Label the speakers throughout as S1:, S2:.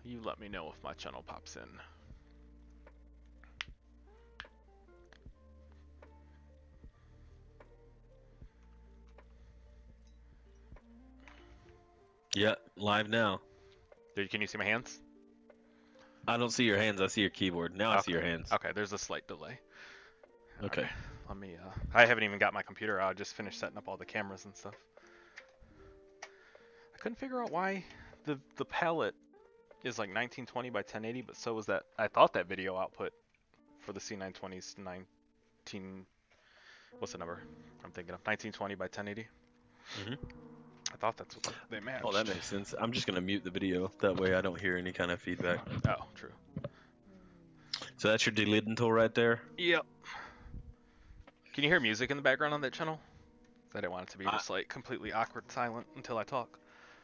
S1: You let me know if my channel pops in.
S2: Yeah, live now.
S1: Dude, can you see my hands?
S2: I don't see your hands. I see your keyboard. Now I see your hands.
S1: Okay, there's a slight delay.
S2: Okay.
S1: Right, let me, I haven't even got my computer out. I just finished setting up all the cameras and stuff. I couldn't figure out why the palette is like 1920 by 1080, but so was that, I thought that video output for the C920's 19, what's the number I'm thinking of? 1920 by 1080? I thought that's what they matched.
S2: Oh, that makes sense. I'm just going to mute the video. That way I don't hear any kind of feedback.
S1: Oh, true.
S2: So that's your deliding tool right there?
S1: Yep. Can you hear music in the background on that channel? I didn't want it to be just like completely awkward silent until I talk.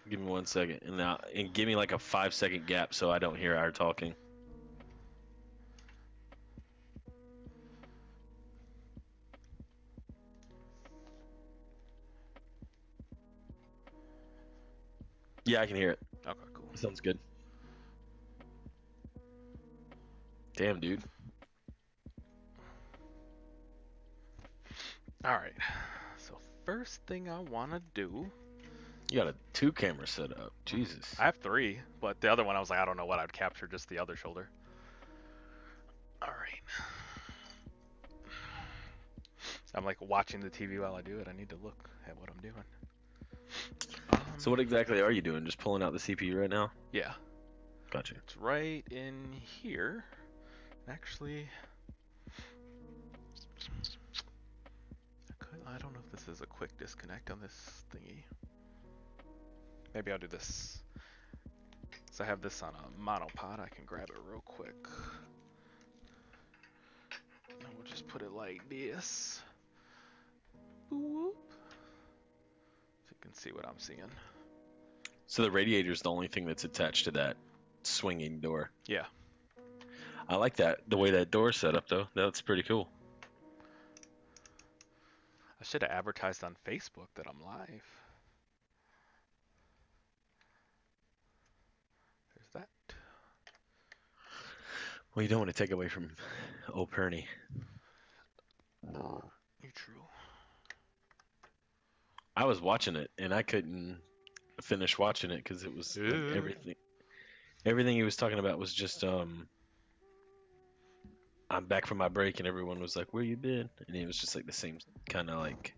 S2: Give me 1 second. And give me like a 5-second gap so I don't hear our talking. Yeah, I can hear it.
S1: Okay, cool.
S2: Sounds good. Damn, dude.
S1: Alright. So first thing I want to do...
S2: You got a 2-camera setup. Jesus.
S1: I have 3, but the other one I was like, I don't know what I'd capture, just the other shoulder. Alright. I'm like watching the TV while I do it. I need to look at what I'm doing.
S2: So what exactly are you doing? Just pulling out the CPU right now?
S1: Yeah.
S2: Gotcha.
S1: It's right in here. Actually, I don't know if this is a quick disconnect on this thingy. Maybe I'll do this. So I have this on a monopod. I can grab it real quick. And we'll just put it like this. Boop. So you can see what I'm seeing.
S2: So the radiator is the only thing that's attached to that swinging door.
S1: Yeah.
S2: I like that, the way that door's set up, though. That's pretty cool.
S1: I should have advertised on Facebook that I'm live. There's that.
S2: Well, you don't want to take away from old Perny.
S1: You're true.
S2: I was watching it, and I couldn't finish watching it because it was like everything he was talking about was just I'm back from my break, and everyone was like, where you been? And it was just like the same kind of like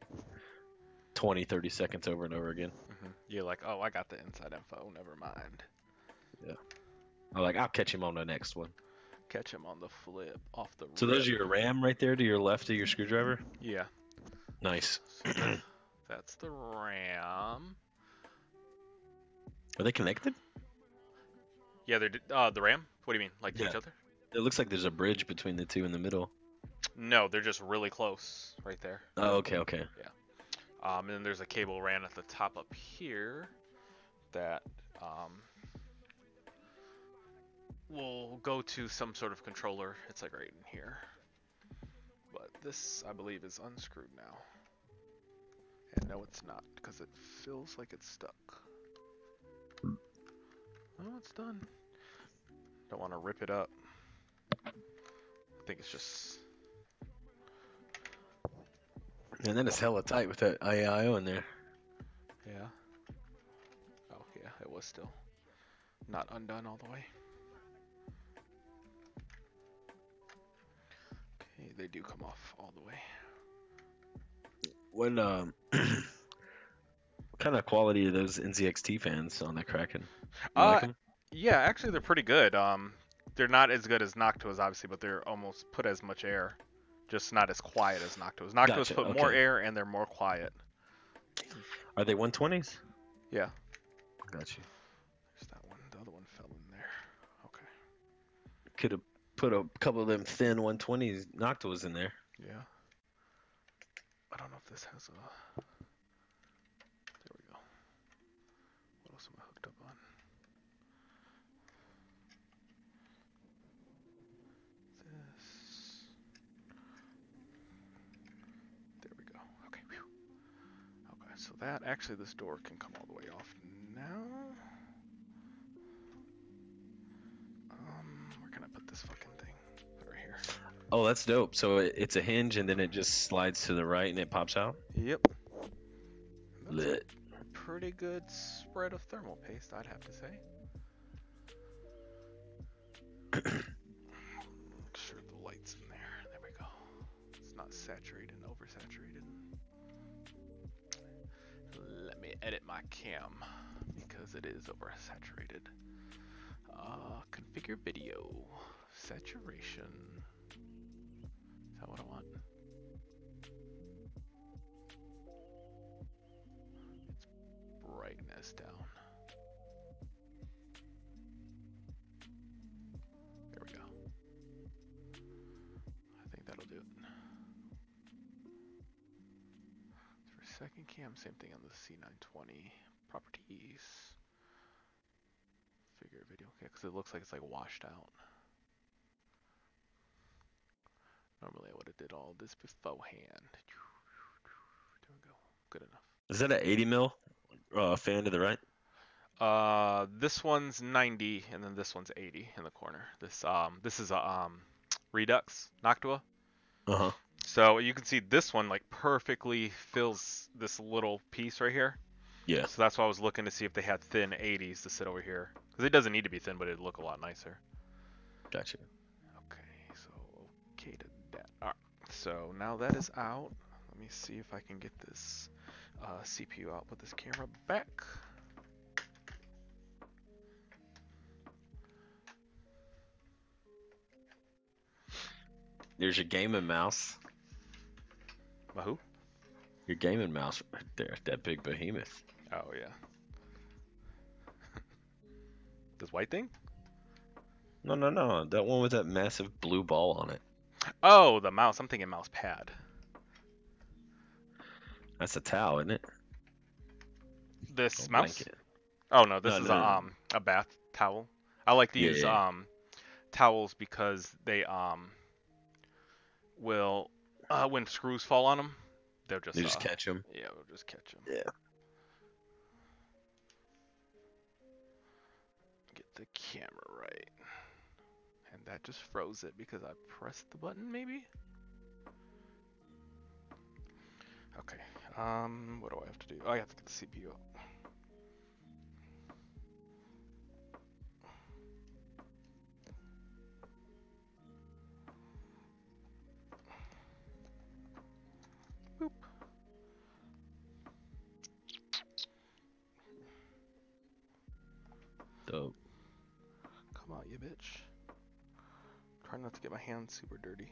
S2: 20-30 seconds over and over again.
S1: You're like, oh, I got the inside info, never mind.
S2: Yeah. I'm like, I'll catch him on the next one.
S1: Catch him on the flip, off the
S2: So
S1: rip.
S2: those are your RAM right there to your left of your screwdriver?
S1: Yeah.
S2: Nice.
S1: So that's the RAM.
S2: Are they connected?
S1: Yeah, they're the RAM? What do you mean? Like to each other?
S2: It looks like there's a bridge between the two in the middle.
S1: No, they're just really close right there.
S2: Oh, okay, okay.
S1: Yeah. And then there's a cable ran at the top up here that will go to some sort of controller. It's like right in here. But this, I believe, is unscrewed now. And no, it's not, because it feels like it's stuck. Oh, it's done. Don't want to rip it up. I think it's just...
S2: And then it's hella tight with that IAIO in there.
S1: Yeah. Oh, yeah, it was still not undone all the way. Okay, they do come off all the way.
S2: What kind of quality are those NZXT fans on that Kraken? You like them?
S1: Yeah, actually they're pretty good. They're not as good as Noctua's, obviously, but they're almost put as much air, just not as quiet as Noctua's. Noctua's
S2: Gotcha,
S1: put more
S2: okay.
S1: air and they're more quiet.
S2: Are they 120s?
S1: Yeah.
S2: Gotcha.
S1: There's that one. The other one fell in there. Okay.
S2: Could have put a couple of them thin 120s Noctuas in there.
S1: Yeah. I don't know if this has a... There we go. What else am I hooked up on? This... There we go. Okay. Whew. Okay, so that... Actually, this door can come all the way off now. fucking thing. Put it right here.
S2: Oh, that's dope. So it's a hinge and then it just slides to the right and it pops out?
S1: Yep. That's
S2: Lit.
S1: a pretty good spread of thermal paste, I'd have to say. Make sure the light's in there. There we go. It's not saturated and oversaturated. Let me edit my cam because it is oversaturated. Configure video. Saturation. Is that what I want? It's brightness down. There we go. I think that'll do it. For second cam, same thing on the C920. Properties. Figure video. Okay, because it looks like it's like washed out. Normally I would have did all this beforehand. There we go. Good enough.
S2: Is that an 80 mil fan to the right?
S1: This one's 90, and then this one's 80 in the corner. This is a Redux Noctua.
S2: Uh-huh.
S1: So you can see this one like perfectly fills this little piece right here.
S2: Yeah.
S1: So that's why I was looking to see if they had thin 80s to sit over here. Because it doesn't need to be thin, but it'd look a lot nicer.
S2: Gotcha.
S1: Okay, so okay to that. Alright, so now that is out. Let me see if I can get this CPU out. Put this camera back.
S2: There's your gaming mouse.
S1: My who?
S2: Your gaming mouse right there. That big behemoth.
S1: Oh, yeah. This white thing?
S2: No, no, no. That one with that massive blue ball on it.
S1: Oh, the mouse. I'm thinking mouse pad.
S2: That's a towel, isn't it?
S1: This
S2: Or
S1: mouse?
S2: blanket.
S1: Oh, no. This
S2: No,
S1: is
S2: no.
S1: a bath towel. I like to
S2: Yeah,
S1: use
S2: yeah.
S1: towels because they will when screws fall on them, they'll just
S2: You just catch them.
S1: yeah, we'll just catch them.
S2: Yeah.
S1: Get the camera right. And that just froze it because I pressed the button, maybe? Okay. What do I have to do? Oh, I have to get the CPU up. Boop.
S2: Dope.
S1: Come on, you bitch. Try not to get my hands super dirty.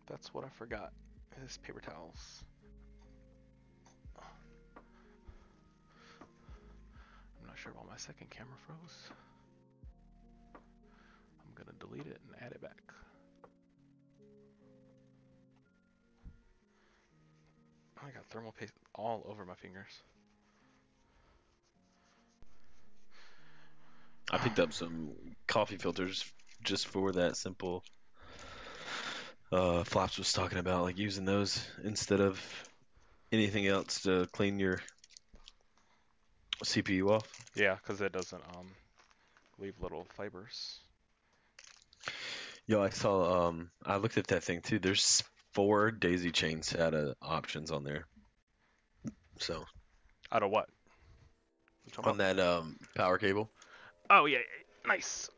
S1: That's what I forgot. Is paper towels. I'm not sure why my second camera froze. I'm gonna delete it and add it back. I got thermal paste all over my fingers.
S2: I picked up some coffee filters just for that simple. Flaps was talking about like using those instead of anything else to clean your CPU off.
S1: Yeah, because it doesn't leave little fibers.
S2: Yo, I saw. I looked at that thing too. There's 4 daisy chain SATA options on there. So
S1: Out of what?
S2: on that power cable.
S1: Oh yeah, nice.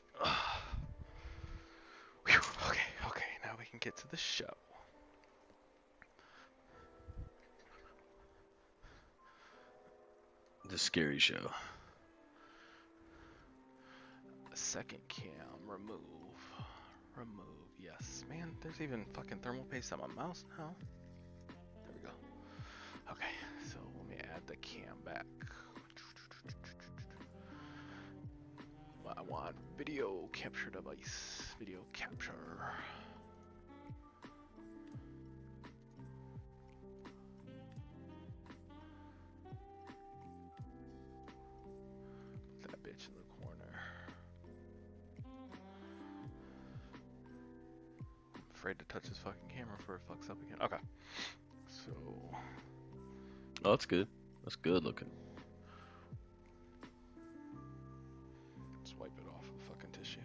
S1: Whew, okay, now we can get to the show.
S2: The scary show.
S1: Second cam, remove, yes. Man, there's even fucking thermal paste on my mouse now. There we go. Okay, so let me add the cam back. I want video capture device, video capture. That bitch in the corner. I'm afraid to touch this fucking camera before it fucks up again. Okay. So.
S2: Oh, that's good. That's good looking.
S1: Let's wipe it off with fucking tissue.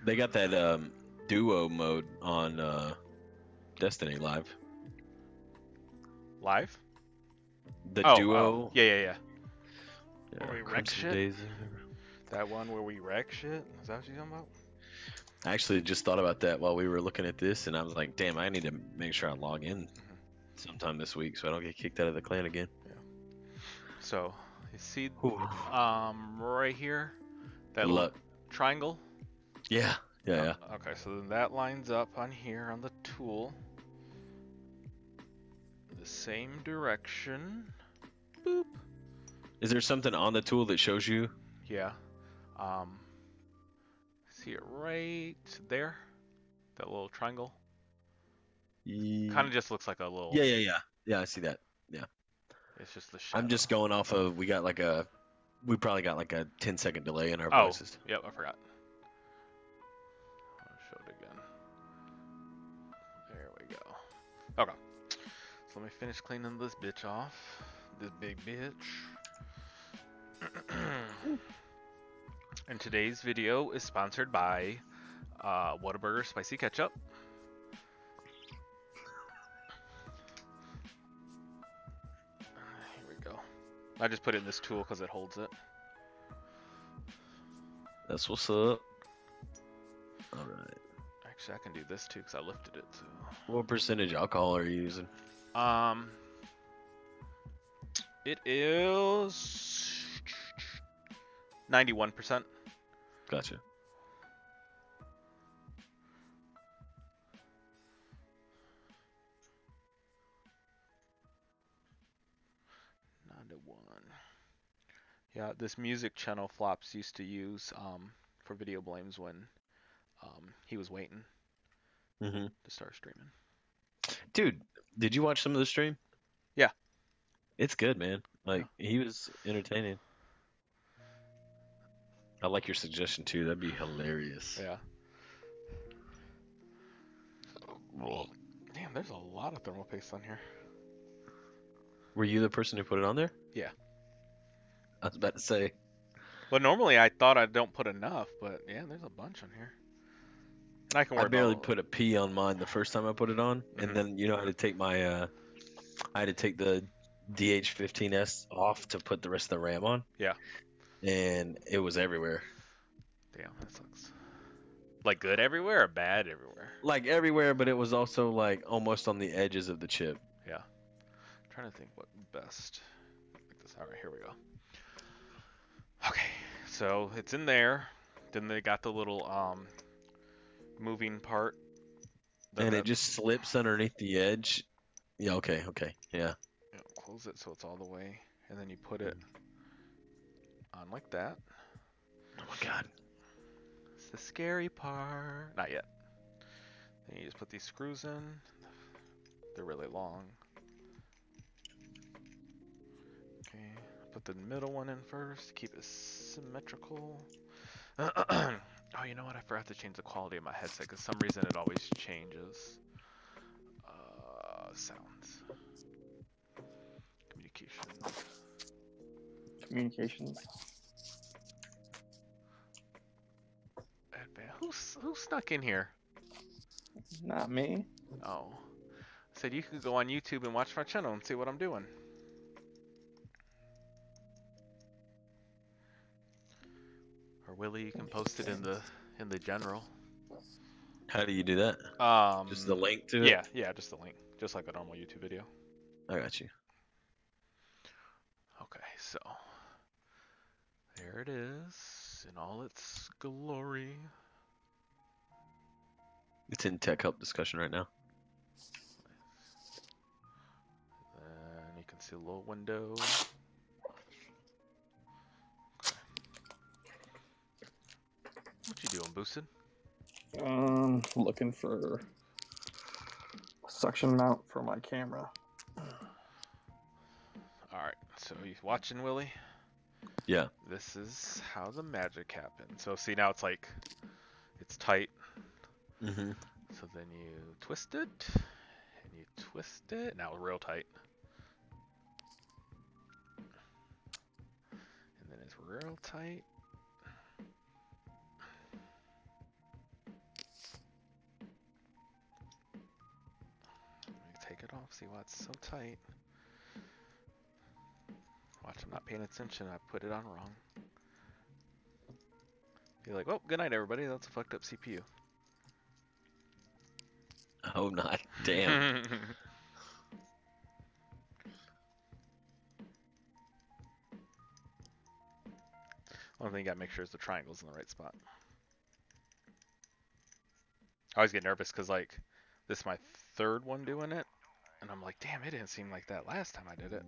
S2: They got that duo mode on Destiny Live.
S1: Live?
S2: The
S1: Oh,
S2: duo.
S1: yeah, yeah, yeah.
S2: Yeah,
S1: Where we wreck
S2: Crimson
S1: shit?
S2: Days.
S1: That one where we wreck shit? Is that what you're talking about?
S2: I actually just thought about that while we were looking at this, and I was like, damn, I need to make sure I log in sometime this week so I don't get kicked out of the clan again.
S1: Yeah. So, you see,
S2: Whew.
S1: right here, that
S2: Good
S1: little
S2: luck.
S1: triangle?
S2: Yeah, yeah.
S1: Okay, so then that lines up on here on the tool. The same direction. Boop.
S2: Is there something on the tool that shows you?
S1: Yeah. See it right there? That little triangle? Kind of just looks like a little...
S2: Yeah. Yeah, I see that. Yeah.
S1: It's just the shadow.
S2: I'm just going off of, we probably got like a 10-second delay in our
S1: Oh,
S2: voices.
S1: yep, I forgot. I'll show it again. There we go. Okay. So let me finish cleaning this bitch off. This big bitch. And today's video is sponsored by Whataburger Spicy Ketchup. Here we go. I just put it in this tool because it holds it.
S2: That's what's up. Alright.
S1: Actually, I can do this too because I lifted it too.
S2: What percentage alcohol are you using?
S1: It is 91%.
S2: Gotcha. Yeah, this music channel Flops used to use for video blames when he was waiting to start streaming. Dude, did you watch some of the stream?
S1: Yeah.
S2: It's good, man. Like, he was entertaining. I like your suggestion, too. That'd be hilarious.
S1: Yeah. Damn, there's a lot of thermal paste on here.
S2: Were you the person who put it on there?
S1: Yeah.
S2: I was about to say.
S1: Well, normally I thought I don't put enough, but yeah, there's a bunch on here. And I can
S2: I barely put a P on mine the first time I put it on, and then I had to take my I had to take the DH15S off to put the rest of the RAM on.
S1: Yeah.
S2: And it was everywhere.
S1: Damn, that sucks. Like good everywhere or bad everywhere?
S2: Like everywhere, but it was also like almost on the edges of the chip.
S1: Yeah. I'm trying to think what best. Like this. All right, here we go. Okay, so it's in there. Then they got the little moving part.
S2: And it just slips underneath the edge. Yeah, okay, yeah.
S1: Close it so it's all the way, and then you put it on like that.
S2: Oh my god.
S1: It's the scary part. Not yet. Then you just put these screws in. They're really long. Okay, put the middle one in first. Keep it symmetrical. Oh, you know what? I forgot to change the quality of my headset because some reason it always changes. Sounds.
S3: Communications.
S1: Who snuck in here?
S3: Not me.
S1: Oh. Said you could go on YouTube and watch my channel and see what I'm doing. Or Willie, you can post it in the general.
S2: How do you do that? Just the link to it?
S1: Yeah, just the link. Just like a normal YouTube video.
S2: I got you.
S1: Okay, so there it is in all its glory.
S2: It's in tech help discussion right now.
S1: And you can see a little window. Okay. What you doing, Boosted?
S3: Looking for a suction mount for my camera.
S1: Alright, so you watching, Willie?
S2: Yeah.
S1: This is how the magic happened. So see, now it's like, it's tight.
S2: Mm-hmm.
S1: So then you twist it, and you twist it. Now real tight. And then it's real tight. See why it's so tight. Watch, I'm not paying attention. I put it on wrong. You're like, well, good night, everybody. That's a fucked up CPU.
S2: I hope not. Damn.
S1: One thing you gotta make sure is the triangle's in the right spot. I always get nervous because, like, this is my third one doing it. And I'm like, damn, it didn't seem like that last time I did it.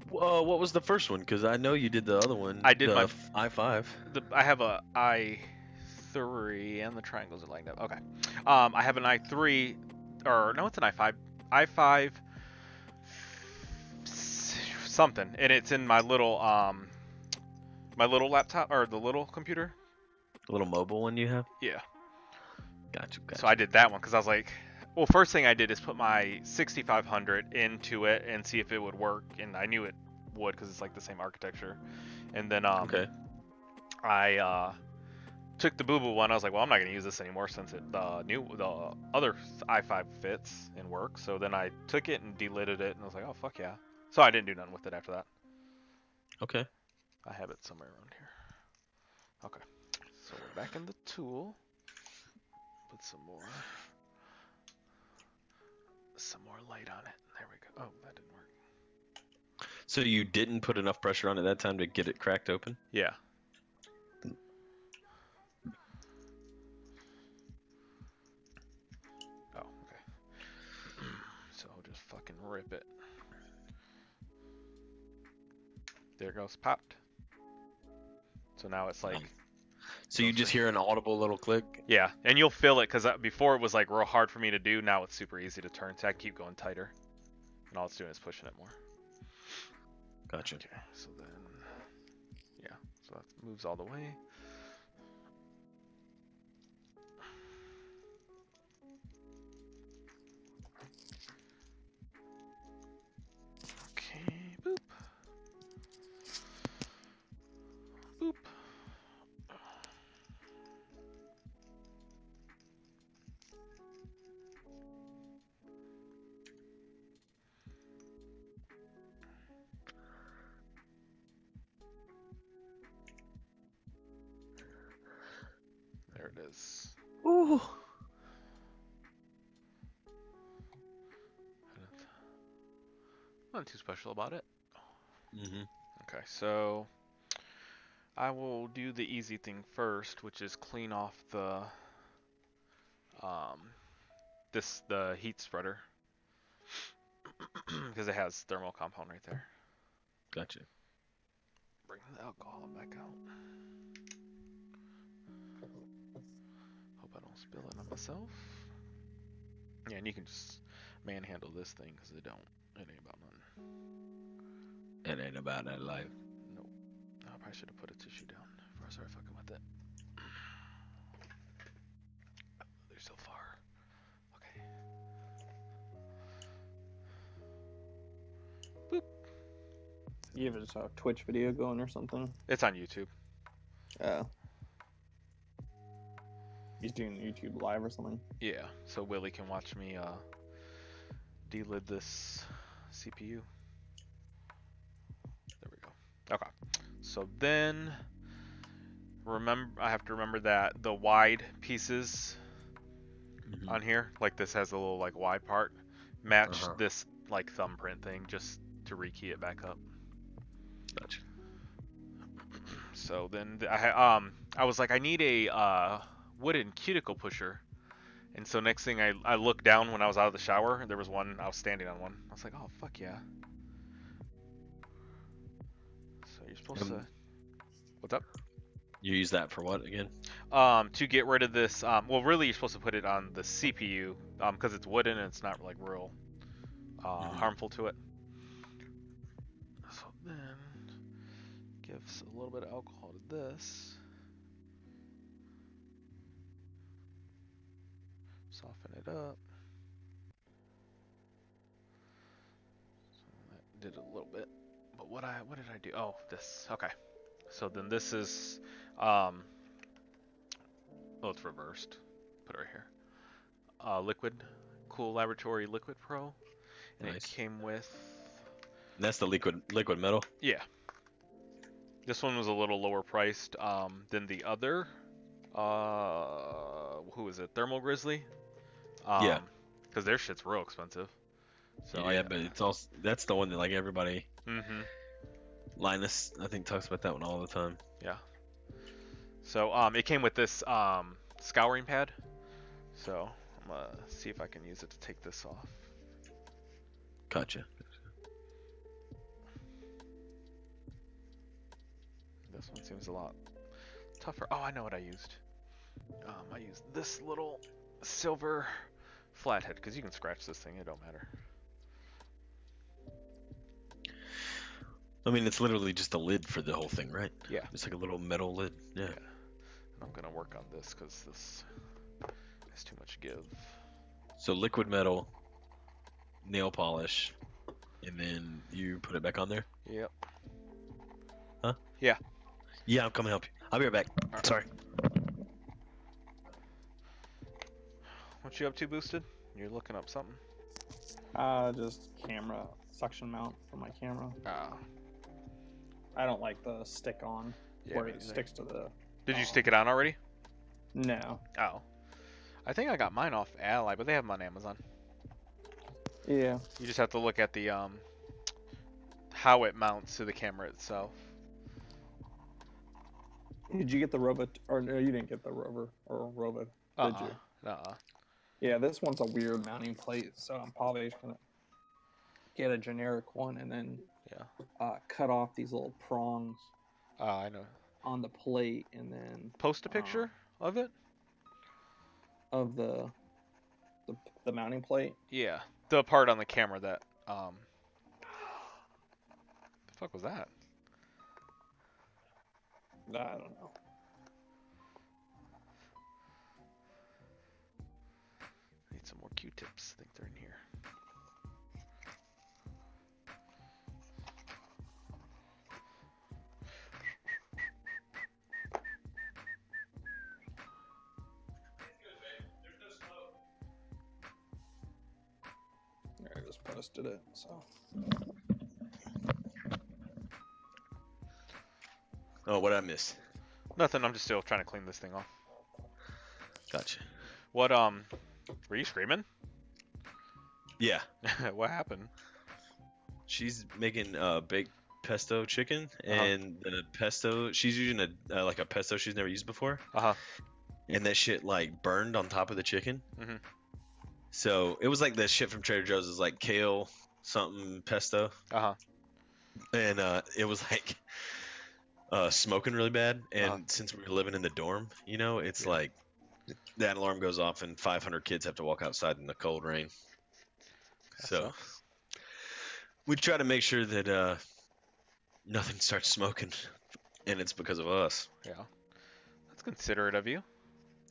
S2: What was the first one? Because I know you did the other one.
S1: I did
S2: the
S1: my
S2: I5.
S1: I have a I3 and the triangles are lined up. Okay. I have an I3, or no, it's an I5. I5 something, and it's in my little laptop or the little computer.
S2: The little mobile one you have?
S1: Yeah.
S2: Gotcha.
S1: So I did that one because I was like, well, first thing I did is put my 6500 into it and see if it would work, and I knew it would because it's like the same architecture. And then
S2: okay.
S1: I took the boo-boo one. I was like, well, I'm not gonna use this anymore since the other i5 fits and works. So then I took it and delided it, and I was like, oh fuck yeah. So I didn't do nothing with it after that.
S2: Okay.
S1: I have it somewhere around here. Okay. So we're back in the tool. Put some more light on it. There we go. Oh, that didn't work.
S2: So you didn't put enough pressure on it that time to get it cracked open?
S1: Yeah. Oh, okay. So just fucking rip it. There it goes. Popped. So now it's like...
S2: So you just hear an audible little click?
S1: Yeah, and you'll feel it because before it was like real hard for me to do. Now it's super easy to turn. So I keep going tighter. And all it's doing is pushing it more.
S2: Gotcha.
S1: Okay, so then... Yeah, so that moves all the way. Okay, boop. Boop. There it is.
S2: Ooh.
S1: Nothing too special about it.
S2: Mm-hmm.
S1: Okay, so I will do the easy thing first, which is clean off the the heat spreader because it has thermal compound right there.
S2: Gotcha.
S1: Bring the alcohol back out. Hope I don't spill it on myself. Yeah, and you can just manhandle this thing because it ain't about nothing.
S2: It ain't about that life.
S1: Nope. I probably should have put a tissue down before I started fucking with it. They're so far. Okay. Boop.
S3: You have a Twitch video going or something?
S1: It's on YouTube.
S3: Oh. He's doing YouTube live or something?
S1: Yeah, so Willie can watch me delid this CPU. There we go. Okay. So then I have to remember that the wide pieces on here, like this has a little like wide part, match this like thumbprint thing just to rekey it back up.
S2: Gotcha.
S1: So then I was like, I need a wooden cuticle pusher. And so next thing I looked down when I was out of the shower, there was one, I was standing on one. I was like, oh, fuck yeah. So you're supposed to... What's up?
S2: You use that for what again?
S1: To get rid of this, well, really you're supposed to put it on the CPU, because it's wooden and it's not like real harmful to it. So then, gives a little bit of alcohol to this. Soften it up. So that did a little bit. But what did I do? Oh, this. Okay. So then this is oh, it's reversed. Put it right here. Liquid Cool Laboratory Liquid Pro. And
S2: Nice.
S1: it came with.
S2: And that's the liquid metal.
S1: Yeah. This one was a little lower priced than the other. Who is it? Thermal Grizzly.
S2: Yeah.
S1: Because their shit's real expensive. So
S2: Yeah, but it's also that's the one that like everybody.
S1: Mm-hmm.
S2: Linus, I think, talks about that one all the time.
S1: Yeah. So it came with this scouring pad. So I'm gonna see if I can use it to take this off.
S2: Gotcha.
S1: This one seems a lot tougher. Oh, I know what I used. I used this little silver flathead because you can scratch this thing. It don't matter.
S2: I mean, it's literally just a lid for the whole thing, right?
S1: Yeah.
S2: It's like a little metal lid. Yeah.
S1: And I'm gonna work on this because this has too much give.
S2: So liquid metal, nail polish, and then you put it back on there?
S1: Yep.
S2: Huh?
S1: Yeah.
S2: Yeah, I'm coming to help you. I'll be right back.
S1: Right.
S2: Sorry.
S1: What you up to, Boosted? You're looking up something?
S3: Just camera suction mount for my camera.
S1: Ah.
S3: I don't like the stick on
S1: Yeah,
S3: where
S1: me
S3: it
S1: neither.
S3: sticks to the.
S1: Did you stick it on already?
S3: No.
S1: Oh. I think I got mine off Ally, but they have them on Amazon.
S3: Yeah.
S1: You just have to look at the how it mounts to the camera itself.
S3: Did you get the robot? Or no, you didn't get the rover or robot, did you?
S1: Uh-uh.
S3: Yeah, this one's a weird mounting plate, so I'm probably just gonna get a generic one and then cut off these little prongs
S1: I know.
S3: on the plate and then
S1: Post a picture of it?
S3: of the mounting plate.
S1: Yeah. The part on the camera that the fuck was that?
S3: I don't know.
S1: Need some more Q-tips. I think they're in here.
S3: I just posted it, so.
S2: Oh, what did I miss?
S1: Nothing. I'm just still trying to clean this thing off.
S2: Gotcha.
S1: What were you screaming?
S2: Yeah.
S1: What happened?
S2: She's making baked pesto chicken, and the pesto, she's using a like a pesto she's never used before. And that shit like burned on top of the chicken.
S1: Mhm.
S2: So it was like that shit from Trader Joe's, is like kale something pesto, and it was like smoking really bad. And since we were living in the dorm, you know, it's like that alarm goes off and 500 kids have to walk outside in the cold rain.
S1: That
S2: So
S1: sucks.
S2: we try to make sure that nothing starts smoking, and it's because of us.
S1: Yeah. That's considerate of you.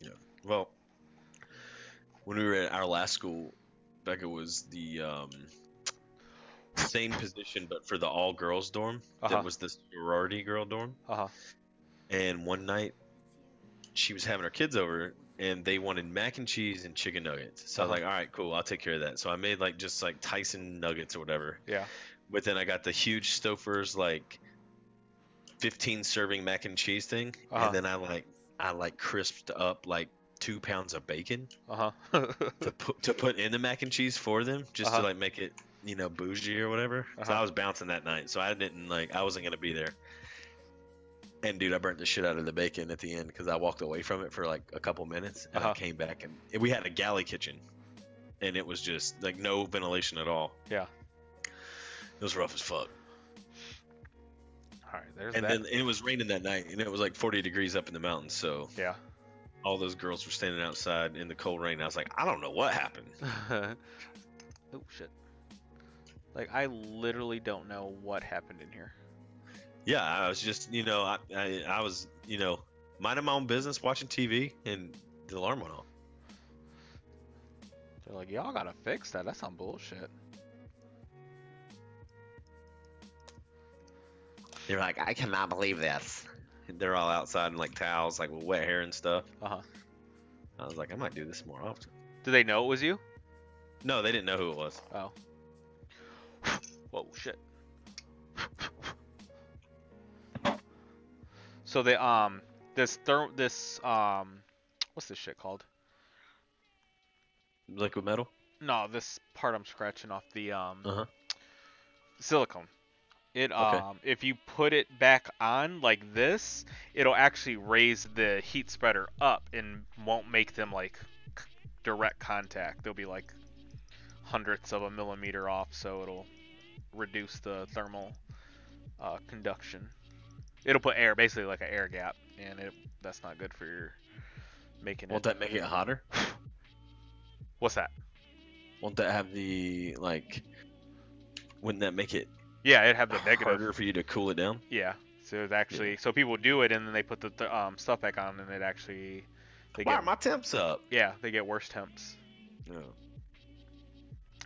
S2: Yeah. Well, when we were at our last school, Becca was the same position, but for the all-girls dorm. That was the sorority girl dorm. And one night, she was having her kids over, and they wanted mac and cheese and chicken nuggets. So I was like, all right, cool, I'll take care of that. So I made like just like Tyson nuggets or whatever.
S1: Yeah.
S2: But then I got the huge Stouffer's like 15 serving mac and cheese thing, and then I crisped up like 2 pounds of bacon to put in the mac and cheese for them, just to like make it, you know, bougie or whatever. So I was bouncing that night, so I wasn't gonna be there. And dude, I burnt the shit out of the bacon at the end because I walked away from it for like a couple minutes, and I came back, and we had a galley kitchen, and it was just like no ventilation at all.
S1: Yeah.
S2: It was rough as fuck.
S1: All right, there's
S2: and
S1: that.
S2: then it was raining that night, and it was like 40 degrees up in the mountains, so
S1: yeah.
S2: All those girls were standing outside in the cold rain. I was like, I don't know what happened.
S1: Oh shit. Like I literally don't know what happened in here.
S2: Yeah, I was just, you know, I was, you know, minding my own business, watching TV, and the alarm went off.
S1: They're like, y'all gotta fix that. That's some bullshit.
S2: They're like, I cannot believe this. And they're all outside in like towels, like with wet hair and stuff. I was like, I might do this more often.
S1: Do they know it was you?
S2: No, they didn't know who it was.
S1: Oh. Whoa, shit. So they this what's this shit called?
S2: Liquid metal?
S1: No, this part I'm scratching off the silicone. It
S2: Okay.
S1: if you put it back on like this, it'll actually raise the heat spreader up and won't make them like direct contact. They'll be like hundredths of a millimeter off, so it'll reduce the thermal conduction. It'll put air, basically like an air gap, and that's not good for your making
S2: Won't that make it hotter?
S1: What's that?
S2: Won't that have the, like, wouldn't that make it
S1: Yeah, it'd have the negative.
S2: harder for you to cool it down?
S1: Yeah, so it's actually, so people do it and then they put the stuff back on and it actually,
S2: Why are my temps up?
S1: Yeah, they get worse temps.
S2: No.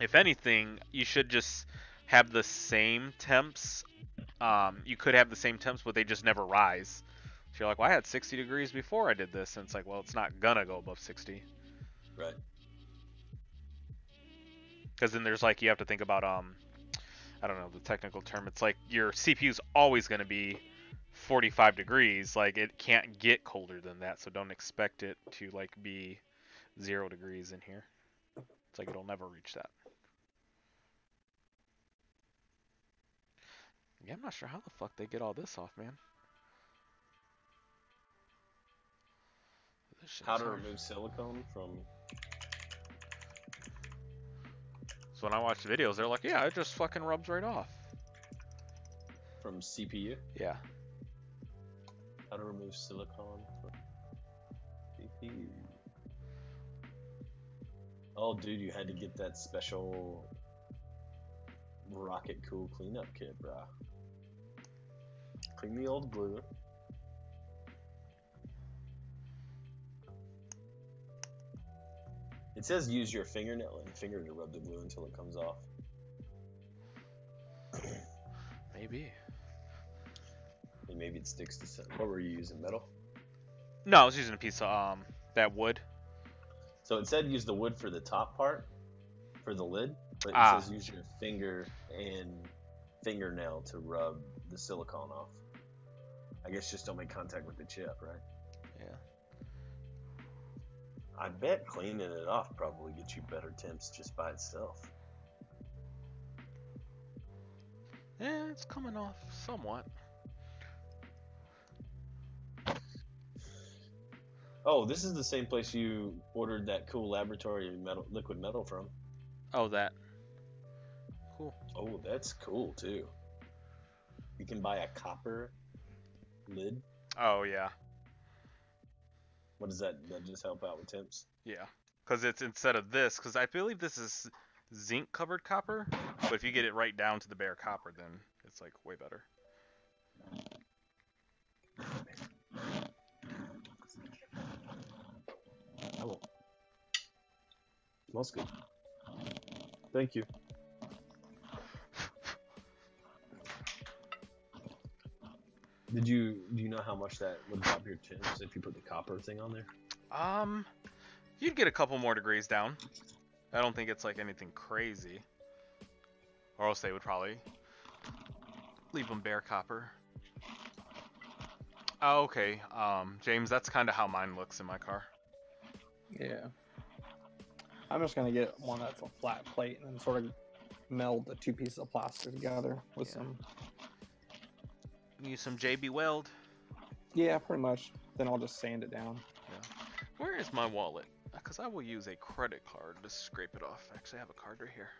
S1: If anything, you should just have the same temps. You could have the same temps, but they just never rise. So you're like, well, I had 60 degrees before I did this, and it's like, well, it's not gonna go above 60.
S2: Right.
S1: Because then there's like, you have to think about I don't know the technical term. It's like your CPU's always gonna be 45 degrees. Like it can't get colder than that, so don't expect it to like be 0 degrees in here. It's like it'll never reach that. Yeah, I'm not sure how the fuck they get all this off, man.
S2: How to remove silicone from...
S1: So when I watch videos, they're like, yeah, it just fucking rubs right off.
S2: From CPU?
S1: Yeah.
S2: How to remove silicone from CPU. Oh, dude, you had to get that special rocket cool cleanup kit, brah. Clean the old glue. It says use your fingernail and finger to rub the glue until it comes off.
S1: Maybe.
S2: And maybe it sticks to something. What were you using, metal?
S1: No, I was using a piece of that wood.
S2: So it said use the wood for the top part, for the lid, but it says use your finger and fingernail to rub the silicone off. I guess just don't make contact with the chip, right?
S1: Yeah.
S2: I bet cleaning it off probably gets you better temps just by itself.
S1: Yeah, it's coming off somewhat.
S2: Oh, this is the same place you ordered that cool laboratory liquid metal from.
S1: Oh, that. Cool.
S2: Oh, that's cool too. You can buy a copper lid.
S1: Oh, yeah.
S2: What does that just help out with temps?
S1: Yeah. Because it's instead of this, because I believe this is zinc covered copper, but if you get it right down to the bare copper, then it's like way better.
S2: Oh. Smells good. Thank you. Do you know how much that would drop your temps if you put the copper thing on there?
S1: You'd get a couple more degrees down. I don't think it's like anything crazy. Or else they would probably leave them bare copper. Oh, okay. James, that's kind of how mine looks in my car.
S3: Yeah. I'm just gonna get one that's a flat plate and then sort of meld the two pieces of plastic together with some.
S1: Use some JB Weld.
S3: Yeah, pretty much. Then I'll just sand it down.
S1: Yeah. Where is my wallet? Because I will use a credit card to scrape it off. Actually, I have a card right here.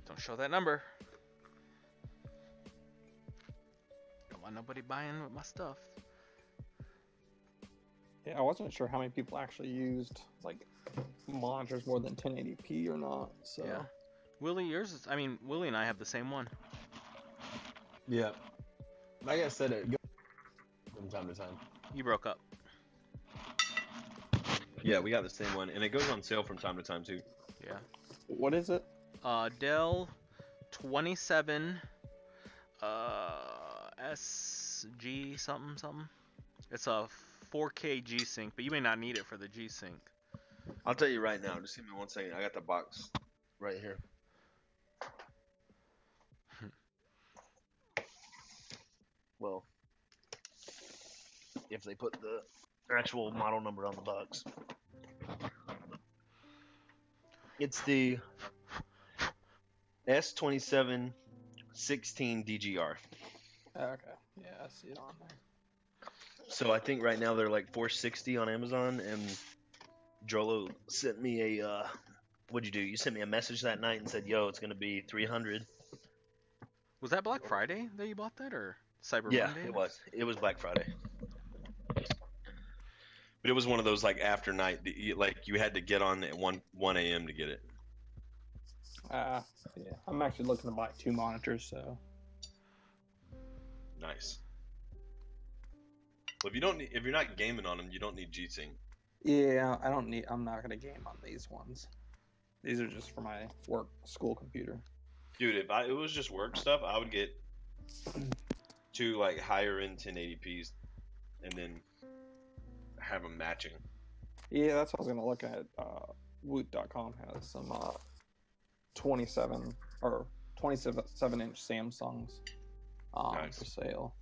S1: Don't show that number. Don't want nobody buying with my stuff.
S3: Yeah, I wasn't sure how many people actually used like monitors more than 1080p or not. So
S1: yeah, Willie, yours is. I mean, Willie and I have the same one.
S2: Yeah, like I said, it goes from time to time.
S1: You broke up.
S2: Yeah, we got the same one, and it goes on sale from time to time too.
S1: Yeah.
S3: What is it?
S1: Dell 27 SG something. It's a 4K G-Sync, but you may not need it for the G-Sync.
S4: I'll tell you right now. Just give me 1 second. I got the box right here. Well, if they put the actual model number on the box. It's the S2716 DGR.
S3: Okay. Yeah, I see it on there.
S4: So I think right now they're like $460 on Amazon, and Drolo sent me a what'd you do? You sent me a message that night and said, "Yo, it's gonna be $300."
S1: Was that Black Friday that you bought that, or Cyber
S4: Yeah,
S1: Monday?
S4: it was. It was Black Friday. But it was one of those like after night, like you had to get on at 1 a.m. to get it.
S3: Yeah. I'm actually looking to buy 2 monitors, so.
S4: Nice. Well, if you're not gaming on them, you don't need G-Sync.
S3: Yeah, I'm not gonna game on these ones. These are just for my work school computer.
S4: Dude, if it was just work stuff, I would get 2 like higher end 1080p's and then have them matching.
S3: Yeah, that's what I was gonna look at. Woot.com has some 27 inch Samsungs
S4: Nice.
S3: for sale.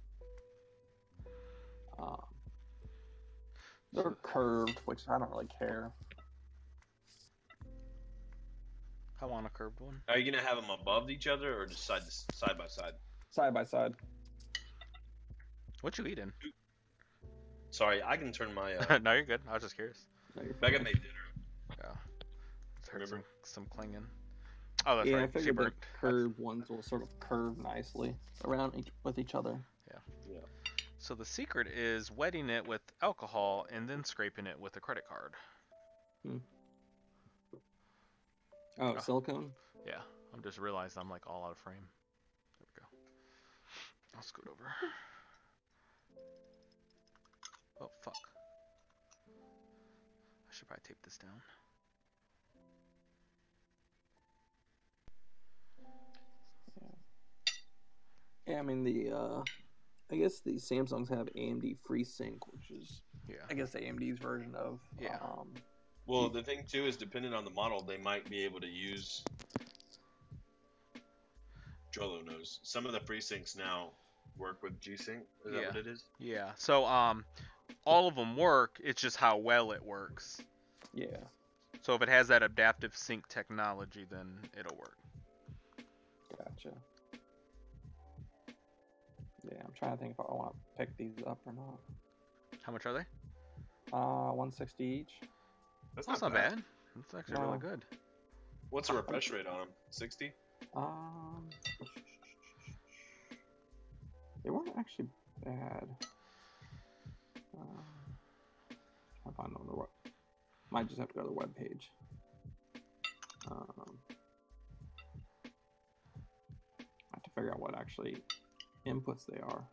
S3: They're curved, which I don't really care.
S1: I want a curved one.
S4: Are you gonna have them above each other or just side by side?
S3: Side by side.
S1: What you eating?
S4: Sorry, I can turn my.
S1: No, you're good. I was just curious.
S4: Becca made dinner.
S1: Yeah. Heard some clanging. Oh, that's
S3: Yeah,
S1: right.
S3: I figured the curved ones will sort of curve nicely around with each other.
S1: Yeah. So the secret is wetting it with alcohol and then scraping it with a credit card.
S3: Oh, silicone?
S1: Yeah. I'm just realizing I'm like all out of frame. There we go. I'll scoot over. Oh, fuck. I should probably tape this down.
S3: Yeah, I mean I guess the Samsungs have AMD FreeSync, which is I guess AMD's version of
S4: Well, the thing too is depending on the model, they might be able to use. Drolo knows some of the FreeSyncs now work with G-Sync. Is that what it is?
S1: Yeah. So all of them work. It's just how well it works.
S3: Yeah.
S1: So if it has that adaptive sync technology, then it'll work.
S3: Gotcha. Yeah, I'm trying to think if I want to pick these up or not.
S1: How much are they?
S3: 160 each.
S4: That's
S1: not bad. That's actually really good.
S4: What's the refresh rate on them? 60?
S3: They weren't actually bad. I find them on the web. Might just have to go to the web page. I have to figure out what actually inputs they are.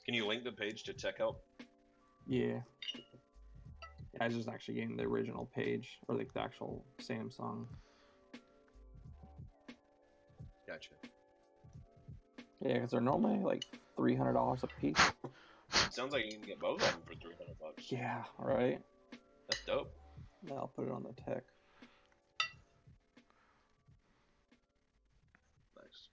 S4: Can you link the page to Tech Help?
S3: Yeah. I was just actually getting the original page, or like the actual Samsung.
S4: Gotcha.
S3: Yeah, because they're normally like $300 a piece.
S4: Sounds like you can get both of them for $300.
S3: Yeah, right.
S4: That's dope.
S3: Yeah, I'll put it on the tech.
S4: Nice.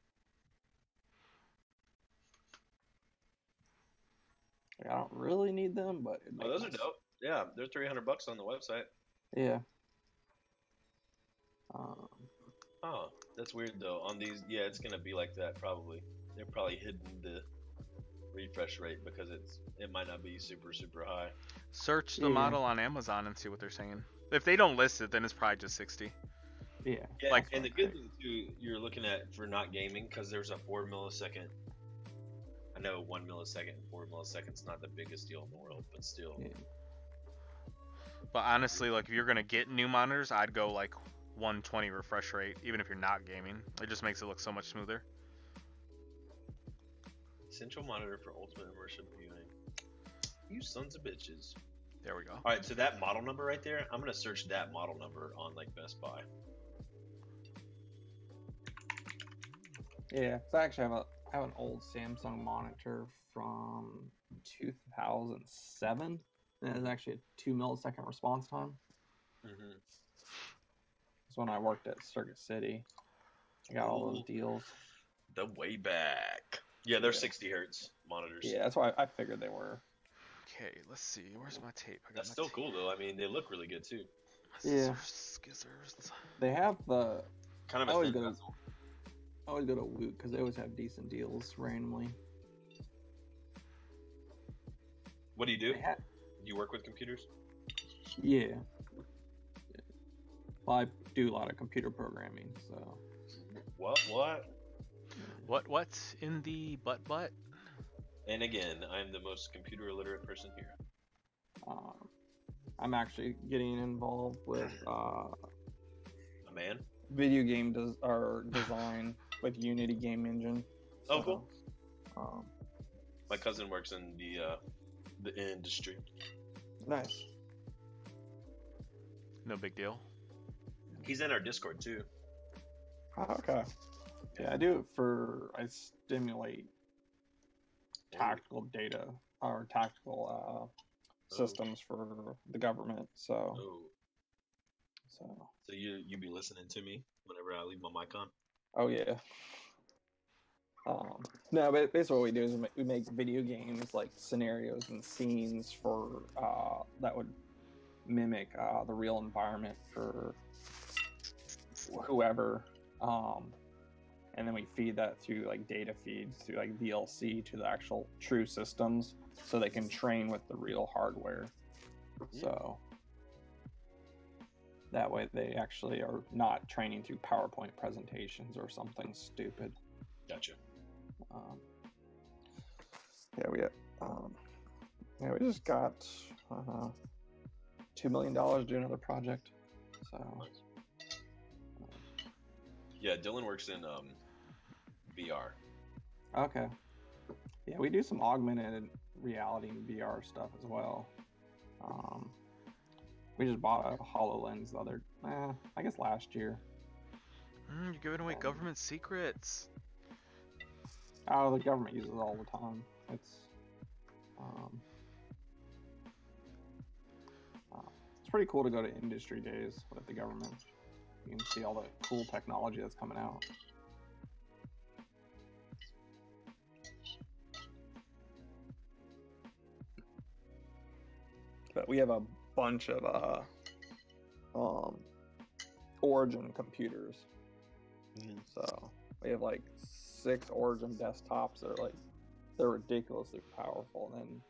S3: Like, I don't really need them, but
S4: those are dope. Yeah, they're $300 on the website.
S3: Yeah.
S4: Oh, that's weird though. On these, yeah, it's gonna be like that probably. They're probably hidden the refresh rate because it might not be super high.
S1: Search the model on Amazon and see what they're saying. If they don't list it, then it's probably just 60.
S3: Yeah.
S4: Like, and the good thing too, you're looking at for not gaming because there's a 4 millisecond. I know 1 millisecond, 4 milliseconds not the biggest deal in the world, but still.
S3: Yeah.
S1: But honestly, like if you're gonna get new monitors, I'd go like 120 refresh rate, even if you're not gaming. It just makes it look so much smoother.
S4: Essential monitor for ultimate immersive viewing. You sons of bitches.
S1: There we go.
S4: All right, so that model number right there, I'm gonna search that model number on like Best Buy.
S3: Yeah, so I actually have an old Samsung monitor from 2007 And it was actually a 2 millisecond response time.
S2: Mm-hmm.
S3: That's when I worked at Circuit City. I got all those deals.
S2: The way back. Yeah, they're 60 hertz monitors.
S3: Yeah, that's why I figured they were.
S1: Okay, let's see. Where's my tape?
S2: That's still cool though. I mean, they look really good too.
S3: Yeah.
S1: Skizzers.
S3: They have the.
S2: Kind of
S3: always go to Woot because they always have decent deals randomly.
S2: What do you do? You work with computers?
S3: Yeah. Well, I do a lot of computer programming, so.
S1: What's in the butt?
S2: And again, I'm the most computer illiterate person here.
S3: I'm actually getting involved with
S2: a man
S3: video game design with Unity game engine.
S2: So, cool. My cousin works in the industry.
S3: Nice.
S1: No big deal.
S2: He's in our Discord too.
S3: Oh, okay. Yeah, I stimulate tactical data or tactical systems for the government. So
S2: you be listening to me whenever I leave my mic on?
S3: Oh yeah. No, but basically what we do is we make video games like scenarios and scenes for that would mimic the real environment for whoever. And then we feed that through like data feeds through like VLC to the actual true systems so they can train with the real hardware. So that way they actually are not training through PowerPoint presentations or something stupid.
S2: Gotcha.
S3: We just got $2 million to do another project. So
S2: yeah, Dylan works in VR.
S3: Okay. Yeah, we do some augmented reality and VR stuff as well. We just bought a HoloLens last year.
S1: You're giving away government secrets.
S3: Oh, the government uses it all the time. It's pretty cool to go to industry days with the government. You can see all the cool technology that's coming out. But we have a bunch of Origin computers. So we have like 6 Origin desktops that are they're ridiculously powerful. And then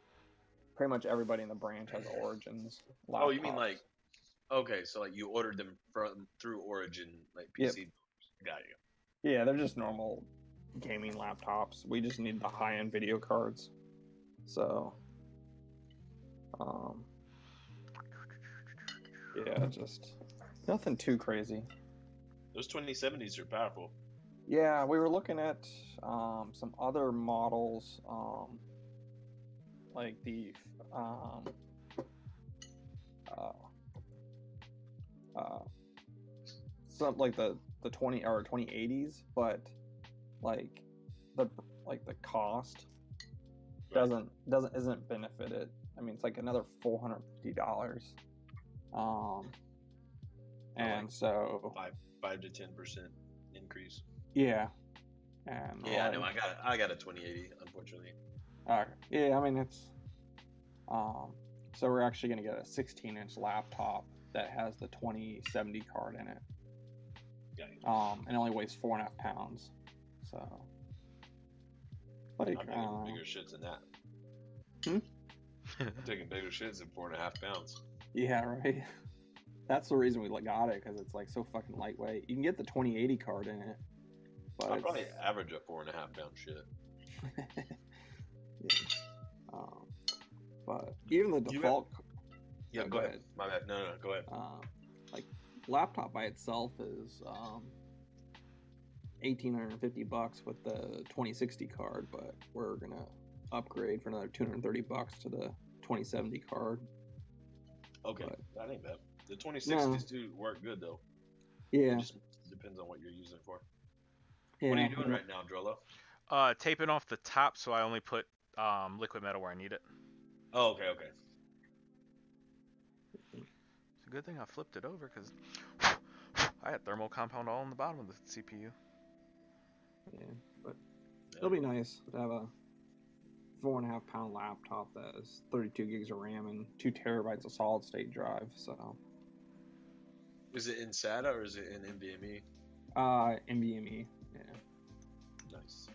S3: pretty much everybody in the branch has Origins laptops.
S2: Oh, you mean so you ordered them through Origin, like PC?
S3: Yep.
S2: Got you.
S3: Yeah, they're just normal gaming laptops. We just need the high-end video cards. So, just nothing too crazy.
S2: Those 2070s are powerful.
S3: Yeah, we were looking at some other models, like the some like the 20 or 2080s, but like the cost isn't benefited. I mean, it's like another $450. And so
S2: 5 to 10% increase.
S3: Yeah. And
S2: yeah, no, I got a 2080, unfortunately.
S3: Yeah, I mean it's so we're actually gonna get a 16-inch laptop that has the 2070 card in it. And only weighs 4.5 pounds. So
S2: I'm taking bigger shits than that. I'm taking bigger shits than 4.5 pounds.
S3: Yeah, right. That's the reason we got it, because it's like so fucking lightweight. You can get the 2080 card in it. But
S2: I'll probably average a 4.5 pound shit.
S3: Yeah. But even the default.
S2: Yeah, go ahead. My bad. No, go ahead.
S3: Like laptop by itself is $1,850 with the 2060 card, but we're gonna upgrade for another $230 to the 2070 card.
S2: Okay, that ain't bad. The 2060s do work good though.
S3: Yeah.
S2: It just depends on what you're using it for.
S3: Yeah.
S2: What are you doing right now, Drollo?
S1: Taping off the top so I only put liquid metal where I need it.
S2: Oh, okay.
S1: Good thing I flipped it over because I had thermal compound all on the bottom of the CPU.
S3: Yeah, but it'll be nice to have a 4.5 pound laptop that is 32 gigs of RAM and 2 terabytes of solid state drive. So.
S2: Is it in SATA or is it in NVMe?
S3: NVMe. Yeah.
S2: Nice.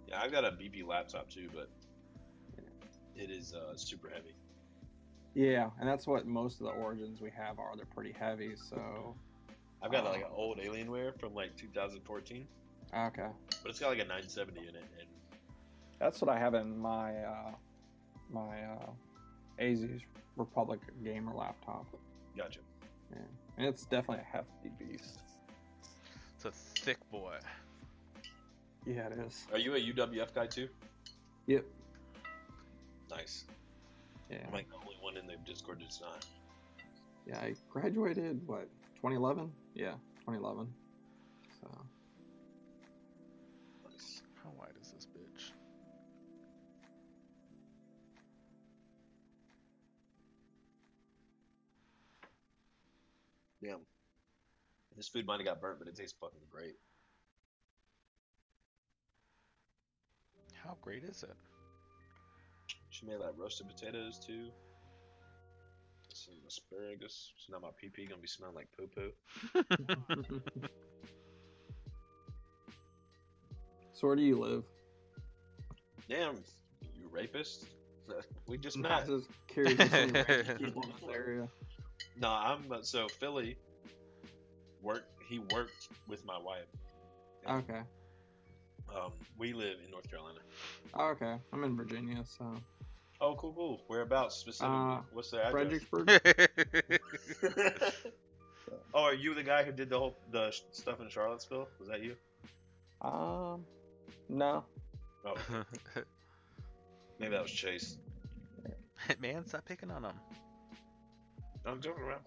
S2: Yeah, I've got a BP laptop too, but it is super heavy.
S3: Yeah, and that's what most of the Origins we have are. They're pretty heavy, so...
S2: I've got like an old Alienware from like 2014.
S3: Okay.
S2: But it's got like a 970 in it. And
S3: that's what I have in my Asus Republic gamer laptop.
S2: Gotcha.
S3: Yeah, and it's definitely a hefty beast.
S1: It's a thick boy.
S3: Yeah, it is.
S2: Are you a UWF guy too?
S3: Yep.
S2: Nice.
S3: Yeah.
S2: I'm like the only one in the Discord that's not.
S3: Yeah, I graduated, 2011? Yeah, 2011. So.
S2: Nice.
S1: How wide is this bitch?
S2: Damn. This food might have got burnt, but it tastes fucking great.
S1: How great is it?
S2: She made like roasted potatoes too. Some asparagus. So now my pee gonna be smelling like poo poo.
S3: So where do you live?
S2: Damn, you rapist. We just
S3: I
S2: met.
S3: was just curious if some random people in this area.
S2: No, I'm so Philly. He worked with my wife. And,
S3: Okay.
S2: we live in North Carolina.
S3: Okay. I'm in Virginia, so.
S2: Oh, cool. Whereabouts specifically? What's the address?
S3: Fredericksburg?
S2: Oh, are you the guy who did the stuff in Charlottesville? Was that you?
S3: No.
S2: Oh, maybe that was Chase.
S1: Man, stop picking on him.
S2: I'm joking around.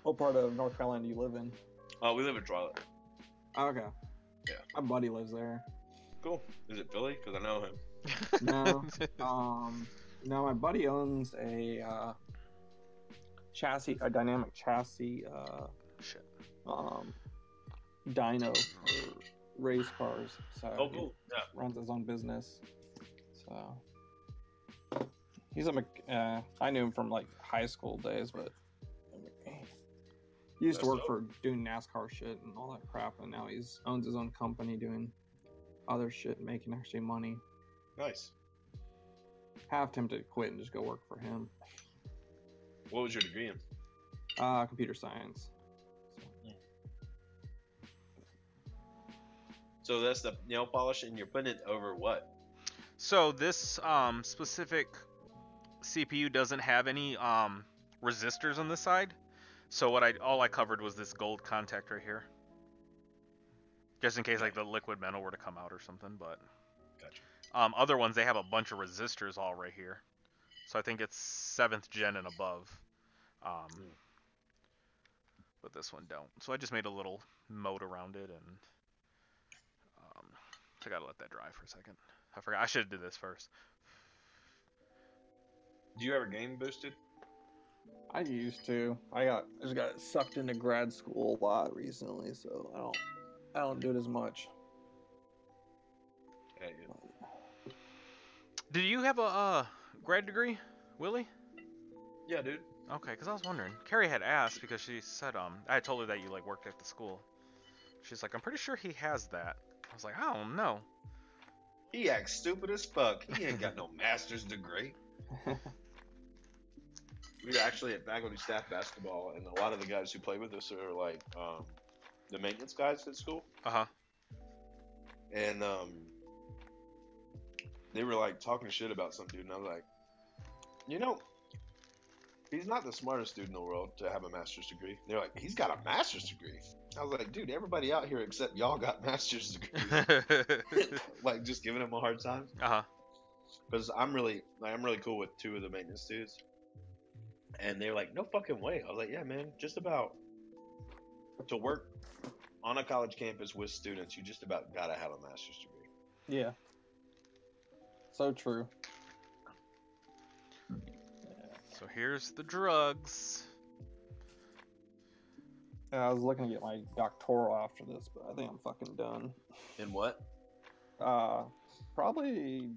S3: What part of North Carolina do you live in?
S2: Oh, we live in Charlotte.
S3: Okay.
S2: Yeah.
S3: My buddy lives there.
S2: Cool. Is it Philly? Because I know him.
S3: No. No, my buddy owns a dynamic chassis,
S1: Shit.
S3: dyno for race cars. So
S2: Oh, cool. Yeah.
S3: he runs his own business. So he's I knew him from like high school days, but he used to work for doing NASCAR shit and all that crap, and now owns his own company doing other shit, making actually money.
S2: Nice.
S3: Half tempted to quit and just go work for him.
S2: What was your degree in?
S3: Computer science.
S2: So that's the nail polish, and you're putting it over what?
S1: So this specific CPU doesn't have any resistors on this side. So all I covered was this gold contact right here. Just in case like the liquid metal were to come out or something, but
S2: Gotcha.
S1: other ones they have a bunch of resistors all right here. So I think it's 7th gen and above. But this one don't. So I just made a little moat around it, and so I gotta let that dry for a second. I forgot I should have did this first.
S2: Do you ever game boosted?
S3: I used to. I just got sucked into grad school a lot recently, so I don't do it as much.
S2: Yeah, yeah.
S1: Did you have a grad degree, Willie?
S2: Yeah, dude.
S1: Okay, because I was wondering. Carrie had asked because she said I told her that you like worked at the school. She's like, I'm pretty sure he has that. I was like, I don't know.
S2: He acts stupid as fuck. He ain't got no master's degree. We were actually at faculty staff basketball, and a lot of the guys who play with us are like the maintenance guys at school.
S1: Uh-huh.
S2: And they were like talking shit about some dude, and I was like, he's not the smartest dude in the world to have a master's degree. They're like, he's got a master's degree. I was like, dude, everybody out here except y'all got master's degrees. Like, just giving him a hard time.
S1: Uh-huh.
S2: Because I'm really cool with 2 of the maintenance dudes. And they're like, no fucking way. I was like, yeah, man, just about to work on a college campus with students, you just about gotta have a master's degree.
S3: Yeah. So true.
S1: So So here's the drugs.
S3: Yeah, I was looking to get my doctoral after this, but I think I'm fucking done.
S4: In what?
S3: Probably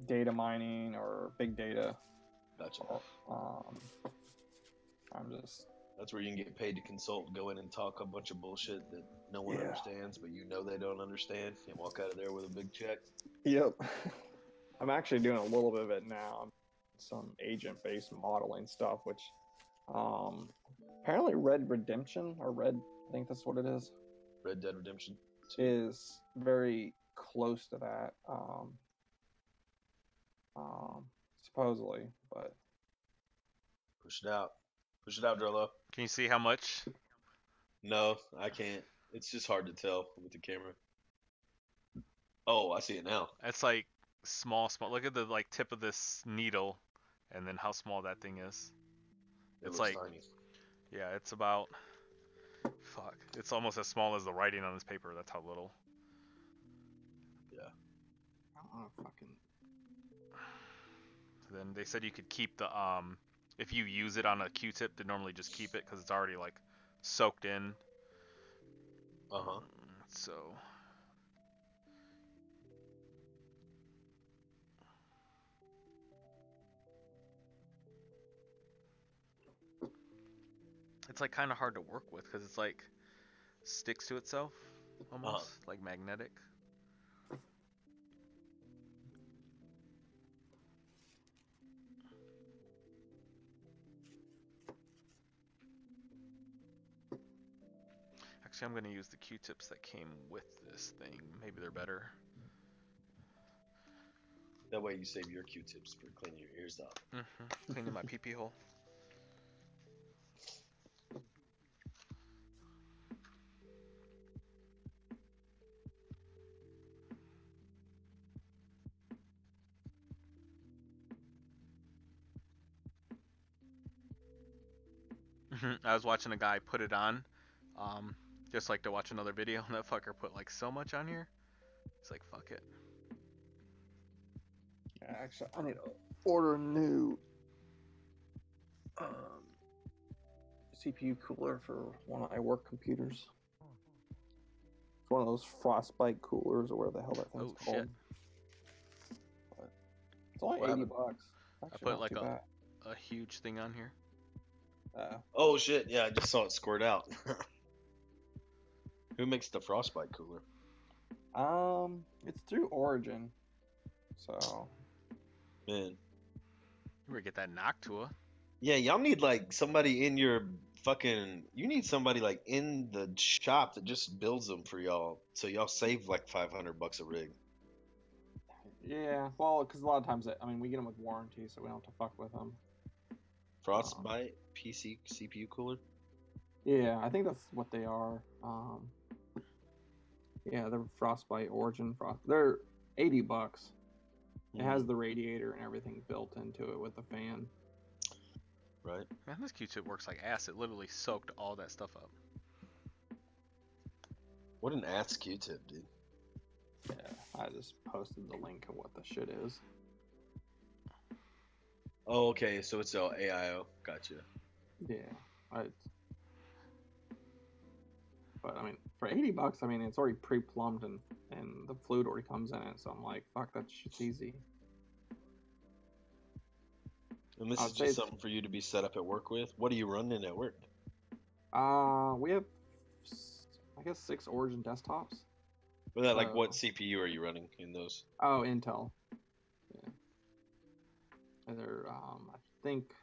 S3: data mining or big data.
S4: Gotcha. That's where you can get paid to consult, go in and talk a bunch of bullshit that no one understands, but you know they don't understand, and walk out of there with a big check.
S3: Yep. I'm actually doing a little bit of it now. Some agent-based modeling stuff, which apparently Red Redemption, or Red, I think that's what it is.
S4: Red Dead Redemption
S3: is very close to that, supposedly, but
S4: push it out, Drello.
S1: Can you see how much?
S4: No, I can't. It's just hard to tell with the camera. Oh, I see it now.
S1: It's like small. Look at the like tip of this needle, and then how small that thing is. It's like
S4: tiny.
S1: Yeah, it's about. Fuck. It's almost as small as the writing on this paper. That's how little.
S4: Yeah.
S3: Fucking.
S1: So then they said you could keep the if you use it on a Q-tip, they normally just keep it because it's already like soaked in. So. It's like kind of hard to work with because it's like sticks to itself almost like magnetic. Actually, I'm going to use the Q-tips that came with this thing. Maybe they're better.
S4: That way you save your Q-tips for cleaning your ears out.
S1: Cleaning my pee-pee hole. I was watching a guy put it on, just like to watch another video, and that fucker put like so much on here. It's like, fuck it.
S3: Yeah, actually, I need to order a new CPU cooler for one of my work computers. It's one of those frostbite coolers or whatever the hell that thing's called.
S1: Shit.
S3: But it's only $80.
S1: I put like a huge thing on here.
S4: Oh shit! Yeah, I just saw it squirt out. Who makes the frostbite cooler?
S3: It's through Origin. So.
S4: Man.
S1: You better get that Noctua.
S4: Yeah, y'all need like somebody in your fucking. You need somebody like in the shop that just builds them for y'all, so y'all save like $500 a rig.
S3: Yeah, well, because a lot of times, we get them with warranty, so we don't have to fuck with them.
S4: Frostbite PC CPU cooler?
S3: Yeah, I think that's what they are. Yeah, they're Frostbite Origin. They're $80. It has the radiator and everything built into it with the fan.
S4: Right.
S1: Man, this Q-tip works like ass. It literally soaked all that stuff up.
S4: What an ass Q-tip, dude.
S3: Yeah, I just posted the link of what the shit is.
S4: Oh, okay, so it's AIO. Gotcha.
S3: Yeah, but for $80, it's already pre-plumbed and the fluid already comes in it. So I'm like, fuck, that shit's easy.
S4: And this is just something for you to be set up at work with. What are you running at work?
S3: We have, I guess, 6 Origin desktops.
S4: But that, like, what CPU are you running in those?
S3: Oh, Intel. Yeah. And they're, I think,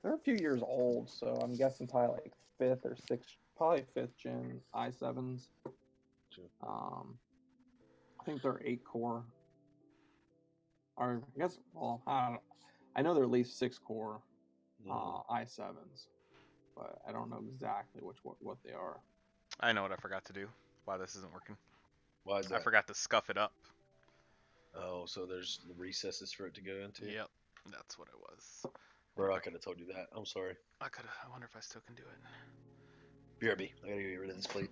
S3: they're a few years old, so I'm guessing probably like 5th or 6th, probably 5th gen i7s.
S4: Sure.
S3: I think they're 8-core. Or, I guess, well, I don't know. I know they're at least 6-core i7s, but I don't know exactly what they are.
S1: I know what I forgot to do. Why this isn't working.
S4: Why is that?
S1: I forgot to scuff it up.
S4: Oh, so there's the recesses for it to go into?
S1: Yep, that's what it was.
S4: Bro, I could have told you that. I'm sorry.
S1: I wonder if I still can do it.
S4: BRB, I gotta get rid of this plate.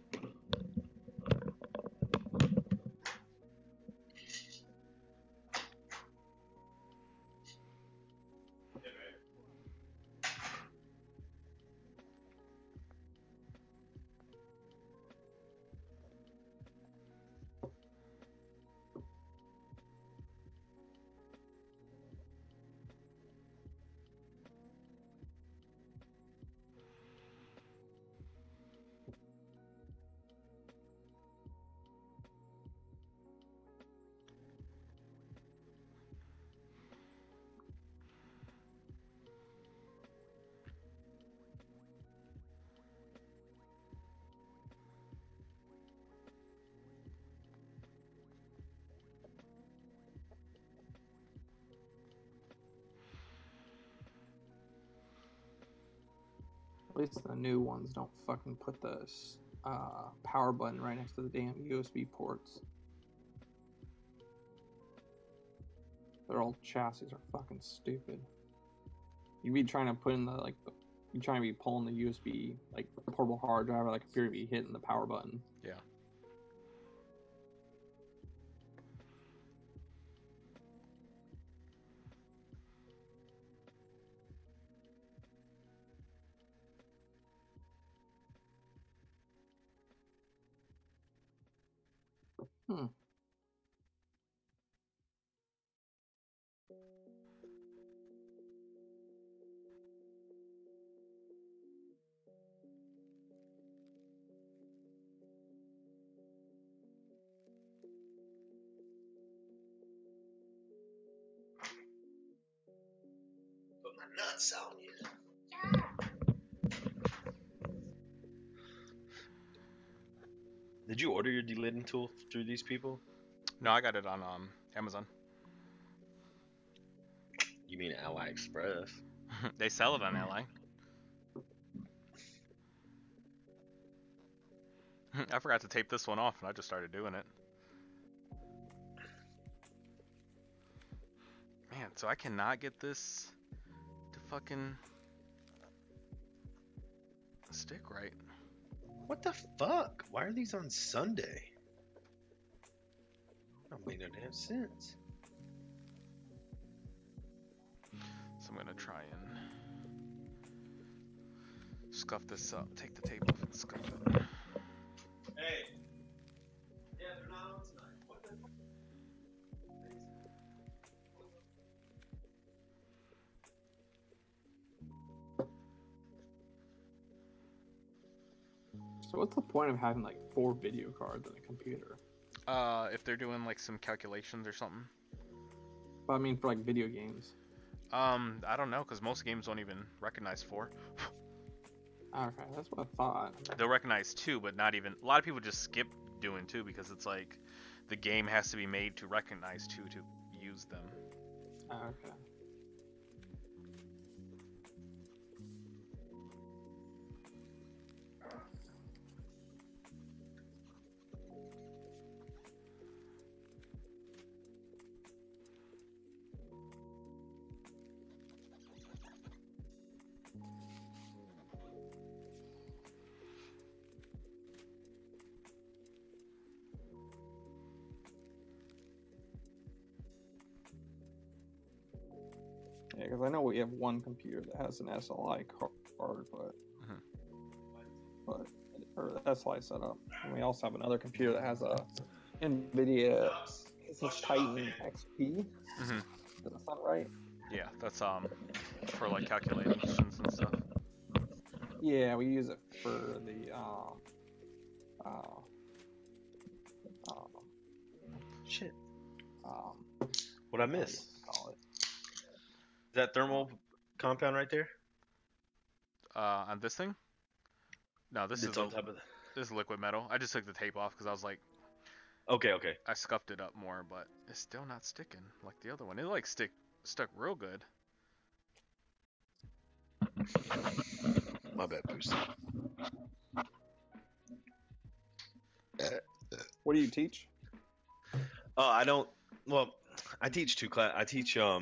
S3: At least the new ones don't fucking put the power button right next to the damn USB ports. Their old chassis are fucking stupid. You'd be trying to put in you're trying to be pulling the USB, like, portable hard drive, or the computer be hitting the power button.
S1: Yeah.
S3: Hmm.
S4: Put my nuts on you. Did you order your deliding tool through these people?
S1: No, I got it on Amazon.
S4: You mean Ally Express?
S1: They sell it on Ally. I forgot to tape this one off, and I just started doing it. Man, so I cannot get this to fucking stick right.
S4: What the fuck? Why are these on Sunday? Don't make no damn sense.
S1: So I'm gonna try and scuff this up, take the tape off and scuff it.
S4: Hey. Yeah, they're not on tonight. What the fuck?
S3: So what's the point of having like 4 video cards on a computer?
S1: If they're doing like some calculations or something.
S3: But I mean for like video games.
S1: I don't know, because most games don't even recognize 4.
S3: Okay, that's what I thought.
S1: They'll recognize 2, but not even. A lot of people just skip doing 2 because it's like the game has to be made to recognize 2 to use them.
S3: Okay. Yeah, because I know we have one computer that has an SLI card, but or SLI setup, and we also have another computer that has a NVIDIA Titan XP. Does that sound right?
S1: Yeah, that's for like calculations and stuff.
S3: Yeah, we use it for the
S4: Shit.
S3: what
S4: What'd I
S3: do you
S4: miss?
S3: call it?
S4: Is that thermal compound right there?
S1: On this thing? No, this
S4: It's
S1: is
S4: on top of the...
S1: this is liquid metal. I just took the tape off because I was like,
S4: Okay, okay.
S1: I scuffed it up more, but it's still not sticking like the other one. It like stuck real good.
S4: My bad, Boost.
S3: What do you teach?
S4: I don't... Well, I teach 2 class. I teach a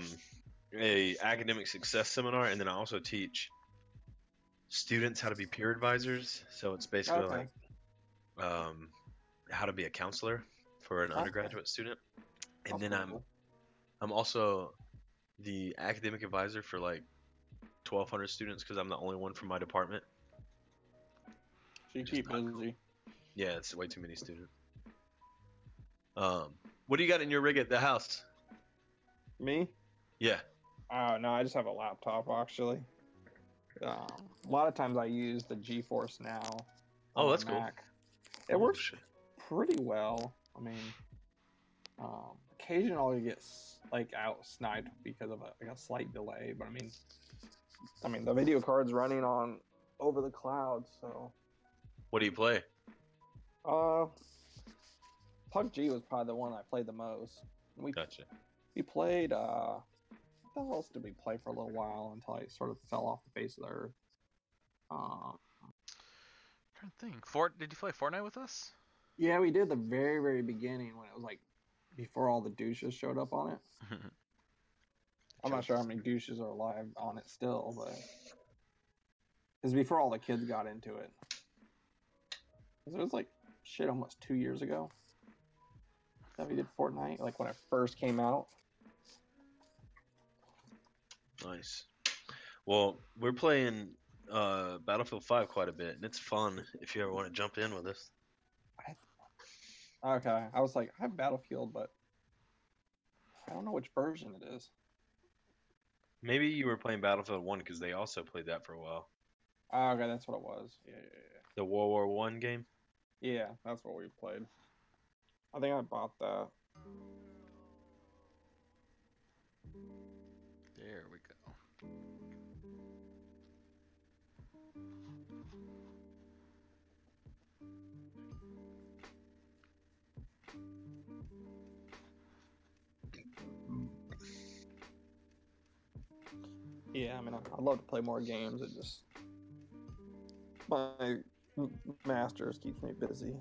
S4: academic success seminar, and then I also teach students how to be peer advisors. So it's basically
S3: Okay.
S4: like how to be a counselor for an undergraduate student. And then I'm also the academic advisor for like 1,200 students because I'm the only one from my department.
S3: So you keep busy.
S4: Yeah, it's way too many students. What do you got in your rig at the house?
S3: Me?
S4: Yeah.
S3: No, I just have a laptop actually. A lot of times I use the GeForce Now.
S4: Oh,
S3: on
S4: that's
S3: my
S4: cool.
S3: Mac. It works pretty well. I mean, occasionally it gets like out sniped because of a slight delay, but I mean the video card's running on over the cloud, so.
S4: What do you play?
S3: PUBG was probably the one I played the most.
S4: Gotcha.
S3: We played, what else did we play for a little while until I sort of fell off the face of the earth?
S1: Trying to think. Did you play Fortnite with us?
S3: Yeah, we did the very, very beginning when it was like before all the douches showed up on it. I'm not sure how many douches are alive on it still, but it's before all the kids got into it. It was like shit almost 2 years ago that we did Fortnite, like when it first came out.
S4: Nice. Well, we're playing Battlefield 5 quite a bit, and it's fun if you ever want to jump in with us.
S3: Okay, I was like, I have Battlefield, but I don't know which version it is.
S4: Maybe you were playing Battlefield 1 because they also played that for a while.
S3: Oh, okay, that's what it was. Yeah.
S4: The World War One game?
S3: Yeah, that's what we played. I think I bought that.
S1: There we go.
S3: Yeah, I mean, I'd love to play more games. It just my masters keeps me busy.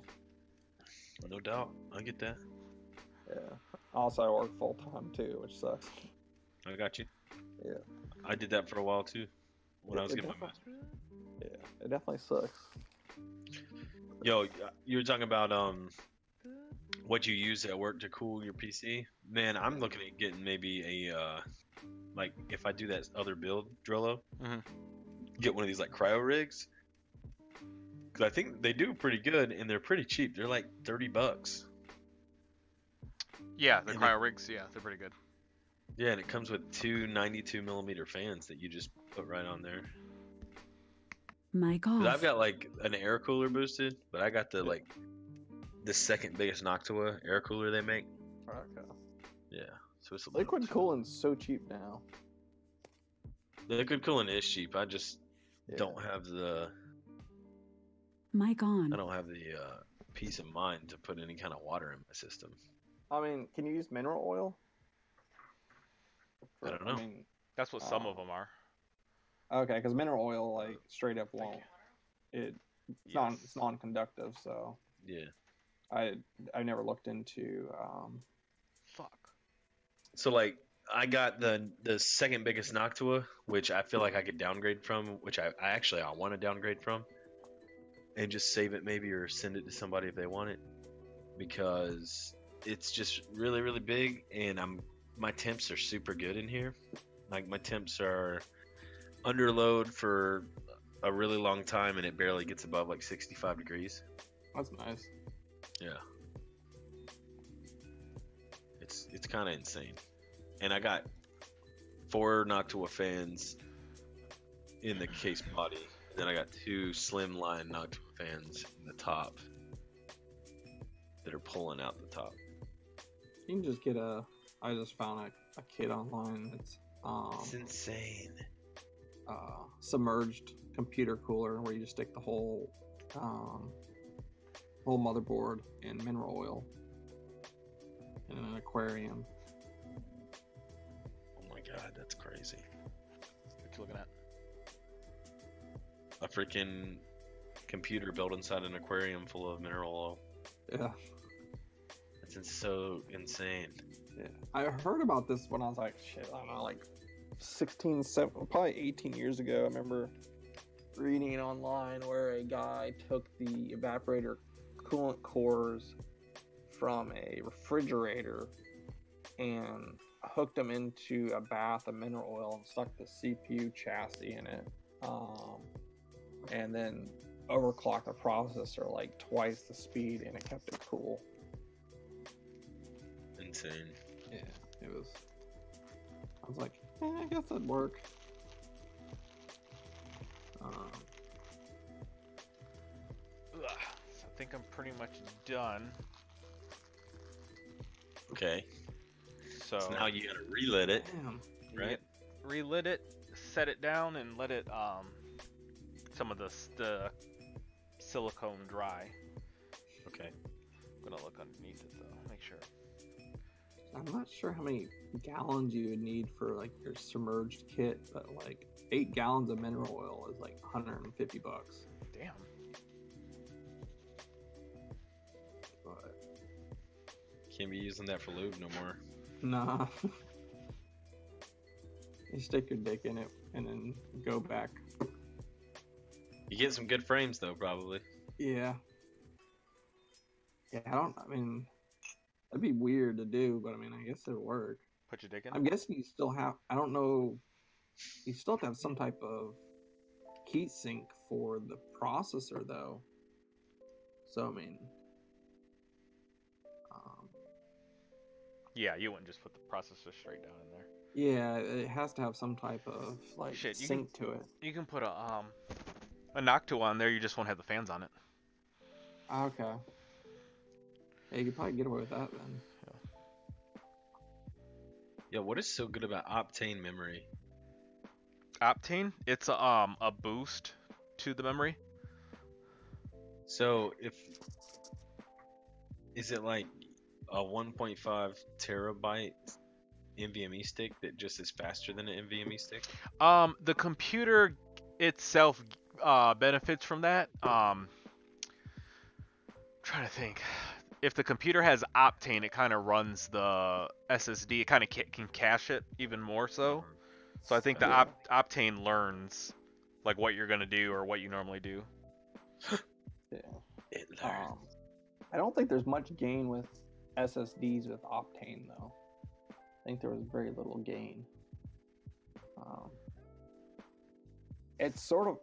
S4: No doubt. I get that.
S3: Yeah. Also, I work full time too, which sucks.
S4: I got you.
S3: Yeah.
S4: I did that for a while too when I was getting my master's.
S3: Yeah, it definitely sucks.
S4: Yo, you were talking about what you use at work to cool your PC. Man, I'm looking at getting maybe a like if I do that other build, Drello, get one of these like cryo rigs. Because I think they do pretty good and they're pretty cheap. They're like $30.
S1: Yeah, the cryo rigs. Yeah, they're pretty good.
S4: Yeah, and it comes with two 92mm fans that you just put right on there.
S5: Mic off.
S4: 'Cause I've got like an air cooler boosted, but I got the like the second biggest Noctua air cooler they make.
S3: Okay.
S4: Yeah, so it's a little
S3: Liquid cooling's so cheap now.
S4: liquid cooling is cheap. I just don't have the
S5: Mic on.
S4: I don't have the peace of mind to put any kind of water in my system.
S3: I mean, can you use mineral oil?
S4: I don't know.
S1: That's what some of them are.
S3: Okay, because mineral oil like straight up won't. It's non-conductive, so
S4: Yeah.
S3: I never looked into.
S1: Fuck.
S4: So like I got the second biggest Noctua, which I feel like I could downgrade from, which I want to downgrade from, and just save it maybe or send it to somebody if they want it, because it's just really really big and my temps are super good in here. Like my temps are under load for a really long time and it barely gets above like 65 degrees.
S3: That's nice.
S4: Yeah. It's kind of insane. And I got 4 Noctua fans in the case body. And then I got 2 slimline Noctua fans in the top that are pulling out the top.
S3: You can just get I just found a kit online that's
S4: It's insane.
S3: Submerged computer cooler where you just stick the whole motherboard in mineral oil in an aquarium.
S4: Oh my god, that's crazy.
S1: What you looking at?
S4: A freaking computer built inside an aquarium full of mineral oil.
S3: Yeah.
S4: That's so insane.
S3: Yeah. I heard about this when I was like, shit, I don't know, like 16, 17, probably 18 years ago. I remember reading online where a guy took the evaporator coolant cores from a refrigerator and hooked them into a bath of mineral oil and stuck the CPU chassis in it. And then overclocked the processor like twice the speed and it kept it cool.
S4: Insane.
S3: Yeah, it was. I was like, I guess that'd work.
S1: So I think I'm pretty much done.
S4: Okay.
S1: So
S4: now you gotta relit it,
S3: Damn.
S4: right?
S1: Relit it, set it down, and let it some of the silicone dry.
S4: Okay.
S1: I'm gonna look underneath it though, make sure.
S3: I'm not sure how many gallons you would need for like your submerged kit, but like 8 gallons of mineral oil is like $150.
S1: Damn.
S3: But
S4: Can't be using that for lube no more.
S3: nah. You stick your dick in it and then go back.
S4: You get some good frames though, probably.
S3: Yeah. Yeah, I mean, that'd be weird to do, but I mean, I guess it'll work.
S1: Put your dick in?
S3: I'm guessing you still have, I don't know, you still have to have some type of heat sink for the processor though. So, I mean,
S1: yeah, you wouldn't just put the processor straight down in there.
S3: yeah, it has to have some type of like sink to it.
S1: You can put a Noctua on there, you just won't have the fans on it.
S3: Okay. Yeah, you could probably get away with that then.
S4: Yeah, what is so good about Optane memory?
S1: Optane, it's a boost to the memory.
S4: So is it like a 1.5 terabyte NVMe stick that just is faster than an NVMe stick?
S1: The computer itself benefits from that. Trying to think. If the computer has Optane, it kind of runs the SSD. It kind of can cache it even more so. So I think the Optane learns like what you're gonna do or what you normally do.
S3: Yeah.
S4: It learns.
S3: I don't think there's much gain with SSDs with Optane though. I think there was very little gain. It's sort of.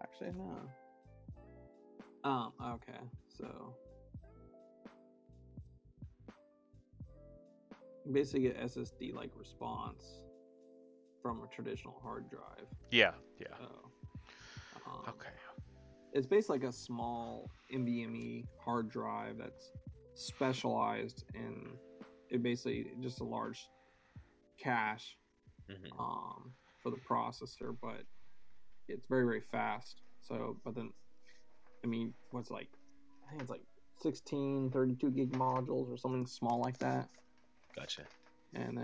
S3: Actually, no. Okay, so you basically get SSD like response from a traditional hard drive.
S1: Yeah.
S3: So,
S1: Okay.
S3: it's basically like a small NVMe hard drive that's specialized in it. Basically, just a large cache for the processor, but it's very, very fast. So, but then, I mean, I think it's like 16, 32 gig modules or something small like that.
S4: Gotcha.
S3: And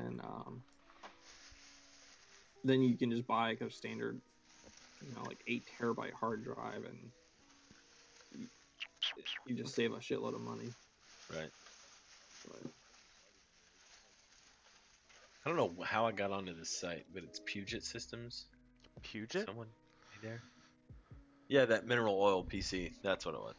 S3: then you can just buy like a standard, like 8 terabyte hard drive, and you just save a shitload of money.
S4: Right.
S3: But,
S4: I don't know how I got onto this site, but it's Puget Systems.
S1: Puget?
S4: Someone there? Yeah, that mineral oil PC. That's what it was.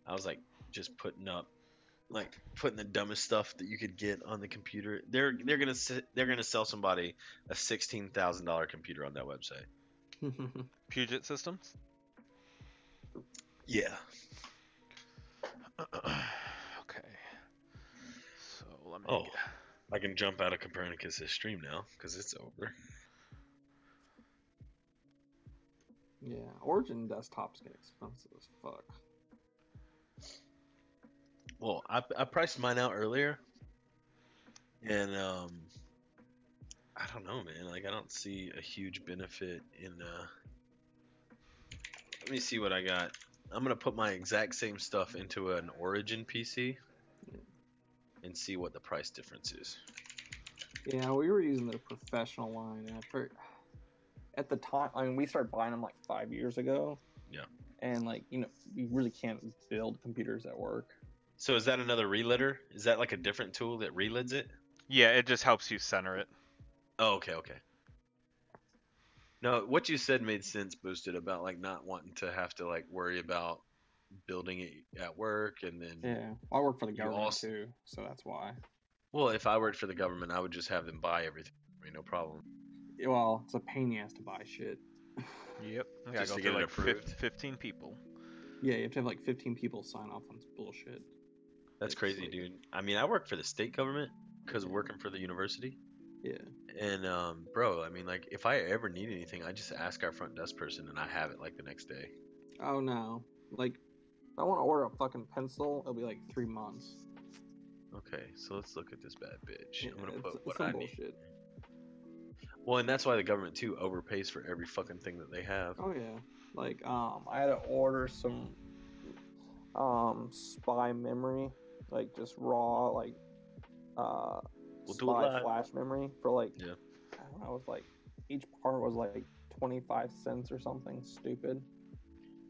S4: I was like just putting the dumbest stuff that you could get on the computer. They're gonna sell somebody a $16,000 computer on that website.
S1: Puget Systems?
S4: Yeah.
S1: Okay. So let me.
S4: Oh, I can jump out of Copernicus' stream now because it's over.
S3: yeah, Origin desktops get expensive as fuck.
S4: Well, I priced mine out earlier, and I don't know, man. Like, I don't see a huge benefit in. Let me see what I got. I'm gonna put my exact same stuff into an Origin PC and see what the price difference is.
S3: Yeah, we were using the professional line, and at the time, I mean, we started buying them like 5 years ago.
S4: Yeah.
S3: And like, we really can't build computers that work.
S4: So is that another relitter? Is that like a different tool that relids it?
S1: Yeah, it just helps you center it.
S4: Oh, okay. No, what you said made sense, Boosted, about like not wanting to have to like worry about building it at work, and then
S3: Yeah, I work for the government too, so that's why.
S4: Well, if I worked for the government, I would just have them buy everything. I mean, no problem.
S3: Well, it's a pain in the ass to buy shit.
S1: Yep.
S4: Just to
S1: go
S4: get it
S1: through like
S4: approved.
S1: 15 people.
S3: Yeah, you have to have like 15 people sign off on this bullshit.
S4: That's crazy, dude. I mean, I work for the state government because working for the university.
S3: Yeah.
S4: And bro, I mean, like, if I ever need anything, I just ask our front desk person, and I have it like the next day.
S3: Oh no, like, if I want to order a fucking pencil, it'll be like 3 months.
S4: Okay, so let's look at this bad bitch.
S3: Yeah,
S4: I'm gonna put
S3: it's
S4: what
S3: some
S4: I
S3: bullshit.
S4: need. Well, and that's why the government too overpays for every fucking thing that they have.
S3: Oh yeah, like I had to order some spy memory, like just raw, like
S4: We'll do it live.
S3: flash memory for like,
S4: Yeah.
S3: I don't know, it was like each part was like 25 cents or something stupid,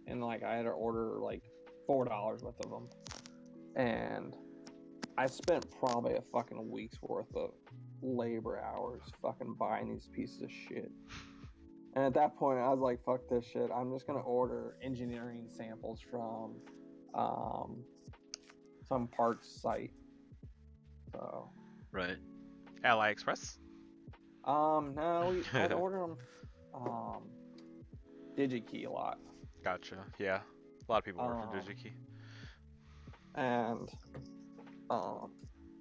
S3: and like I had to order like $4 worth of them, and I spent probably a fucking week's worth of labor hours fucking buying these pieces of shit. And at that point, I was like, fuck this shit. I'm just going to order engineering samples from some parts site. So.
S4: Right.
S1: AliExpress?
S3: No, I'd order them DigiKey a lot.
S1: Gotcha. Yeah. A lot of people order from DigiKey.
S3: And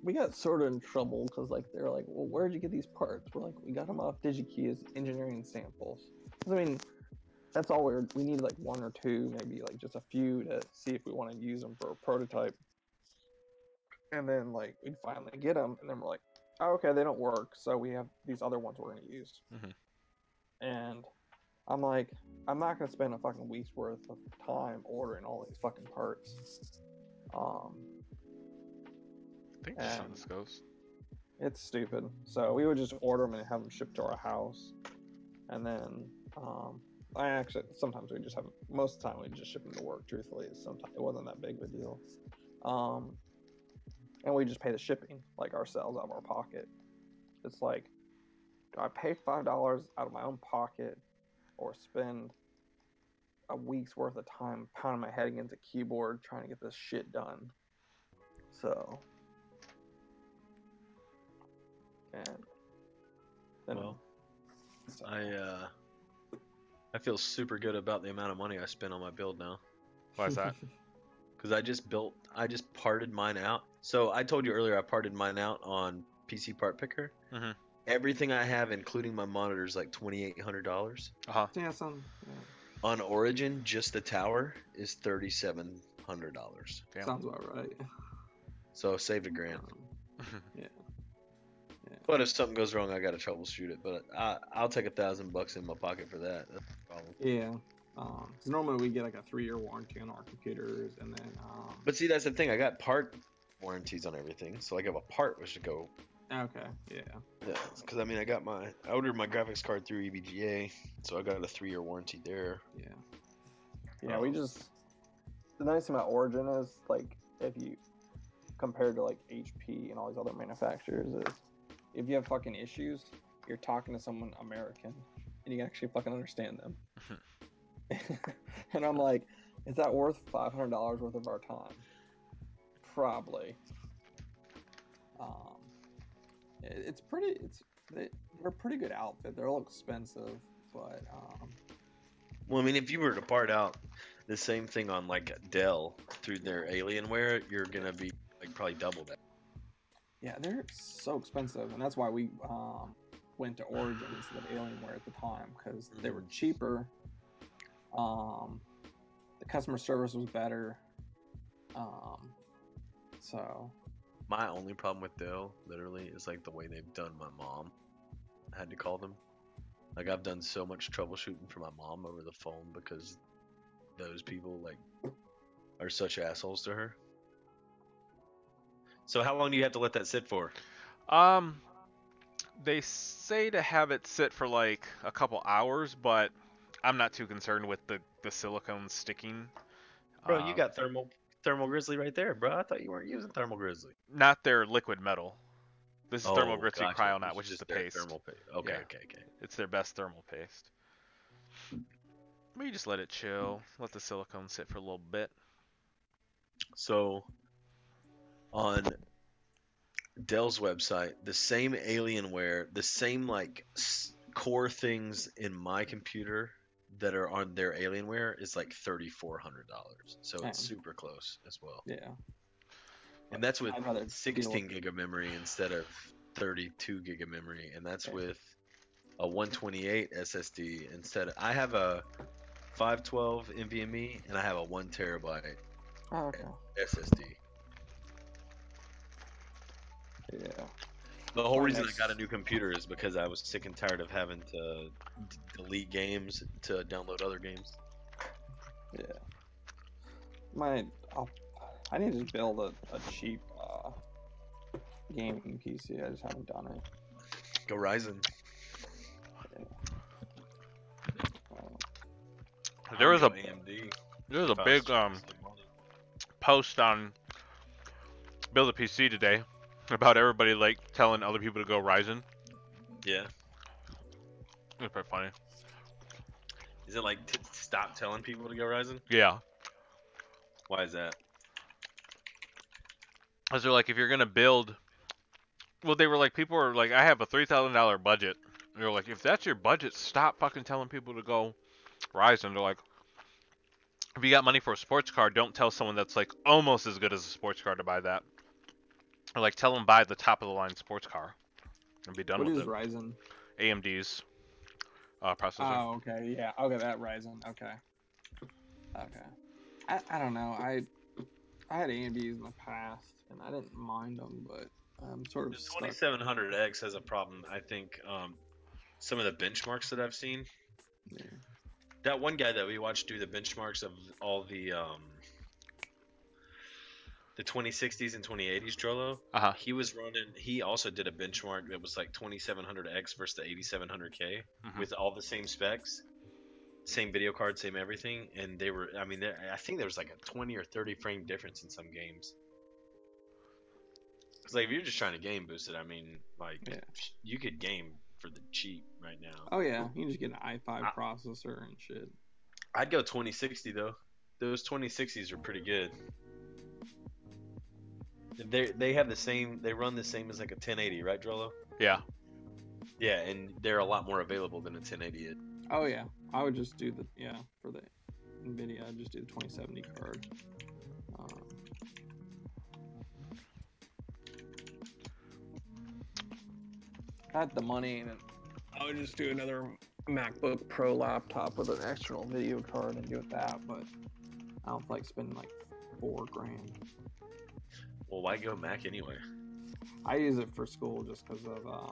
S3: we got sort of in trouble because like they're like, well, where'd you get these parts? We're like, we got them off DigiKey as engineering samples. I mean, that's all we need, like one or two, maybe like just a few to see if we want to use them for a prototype. And then like we'd finally get them, and then we're like, oh, okay, they don't work, so we have these other ones we're gonna use.
S1: Mm-hmm.
S3: And I'm like, I'm not gonna spend a fucking week's worth of time ordering all these fucking parts.
S1: I think that's how this goes.
S3: It's stupid. So we would just order them and have them shipped to our house, and then sometimes we just have, most of the time we just ship them to work. Truthfully, sometimes it wasn't that big of a deal, and we just pay the shipping like ourselves out of our pocket. It's like, do I pay $5 out of my own pocket, or spend a week's worth of time pounding my head against a keyboard trying to get this shit done? So. And then,
S4: well, I feel super good about the amount of money I spent on my build now.
S1: Why is that?
S4: Because I just parted mine out. So I told you earlier I parted mine out on PC Part Picker.
S1: Mm-hmm.
S4: Everything I have, including my monitor, is like $2,800.
S1: Uh-huh.
S3: Yeah,
S4: On Origin, just the tower is $3,700.
S3: Sounds about right.
S4: So saved $1,000.
S3: Yeah.
S4: But if something goes wrong, I gotta troubleshoot it. But I'll take $1,000 in my pocket for that. That's no problem.
S3: Yeah. So normally we get like a 3-year warranty on our computers, and then.
S4: But see, that's the thing. I got part warranties on everything, so like if a part was to go.
S3: Okay. Yeah.
S4: Because I mean, I ordered my graphics card through EVGA, so I got a 3-year warranty there.
S3: Yeah. Yeah, the nice thing about Origin is like if you compared to like HP and all these other manufacturers is, if you have fucking issues, you're talking to someone American, and you can actually fucking understand them. And I'm like, is that worth $500 worth of our time? Probably. They're a pretty good outfit. They're a little expensive, but
S4: well, I mean, if you were to part out the same thing on like Dell through their Alienware, you're gonna be like probably double that.
S3: Yeah, they're so expensive, and that's why we went to Origin instead of Alienware at the time, because they were cheaper. The customer service was better. So.
S4: My only problem with Dell, literally, is like the way they've done my mom. I had to call them. Like, I've done so much troubleshooting for my mom over the phone because those people like are such assholes to her. So how long do you have to let that sit for?
S1: They say to have it sit for like a couple hours, but I'm not too concerned with the silicone sticking.
S4: Bro, you got thermal grizzly right there, bro. I thought you weren't using thermal grizzly.
S1: Not their liquid metal. This is thermal grizzly
S4: gotcha.
S1: Kryonaut, which is the paste.
S4: Okay,
S1: Yeah.
S4: okay.
S1: It's their best thermal paste. But you just let it chill, let the silicone sit for a little bit.
S4: So, on Dell's website, the same Alienware, the same like core things in my computer that are on their Alienware is like $3,400. So it's super close as well.
S3: Yeah.
S4: And that's with 16 gig of memory instead of 32 gig of memory, and that's with a 128 SSD instead of. I have a 512 NVMe and I have a 1 terabyte SSD.
S3: Yeah.
S4: The whole reason I got a new computer is because I was sick and tired of having to delete games to download other games.
S3: Yeah. I need to build a cheap gaming PC. I just haven't done it.
S4: Go Ryzen.
S1: There was a
S4: AMD.
S1: There was a big post on Build a PC today about everybody like telling other people to go Ryzen.
S4: Yeah.
S1: It's pretty funny.
S4: Is it like to stop telling people to go Ryzen?
S1: Yeah.
S4: Why is that?
S1: Because they're like, if you're gonna build, well, they were like, people are like, I have a $3,000 budget. And they're like, if that's your budget, stop fucking telling people to go Ryzen. They're like, if you got money for a sports car, don't tell someone that's like almost as good as a sports car to buy that. Or like, tell them buy the top of the line sports car and be done with it.
S3: What is Ryzen?
S1: AMD's processor.
S3: Oh, okay, yeah, okay, that Ryzen, okay. I don't know, I had AMD's in the past, and I didn't mind them, but I'm sort of
S4: The 2700X has a problem. I think some of the benchmarks that I've seen.
S3: Yeah.
S4: That one guy that we watched do the benchmarks of all the 2060s and 2080s Trollo. He was running. He also did a benchmark that was like 2700X versus the 8700K with all the same specs, same video card, same everything, and they were. I mean, I think there was like a 20 or 30 frame difference in some games. Because like if you're just trying to game boost it, I mean, like you could game for the cheap right now.
S3: Oh yeah, you can just get an i5 processor and shit.
S4: I'd go 2060 though. Those 2060s are pretty good. They have the same. They run the same as like a 1080, right, Drello?
S1: Yeah.
S4: Yeah, and they're a lot more available than a 1080.
S3: Oh yeah, I would just do for the NVIDIA. I'd just do the 2070 card. I had the money, and I would just do another MacBook Pro laptop with an external video card and do it that. But I don't like spending like $4,000.
S4: Well, why go Mac anyway?
S3: I use it for school just because of I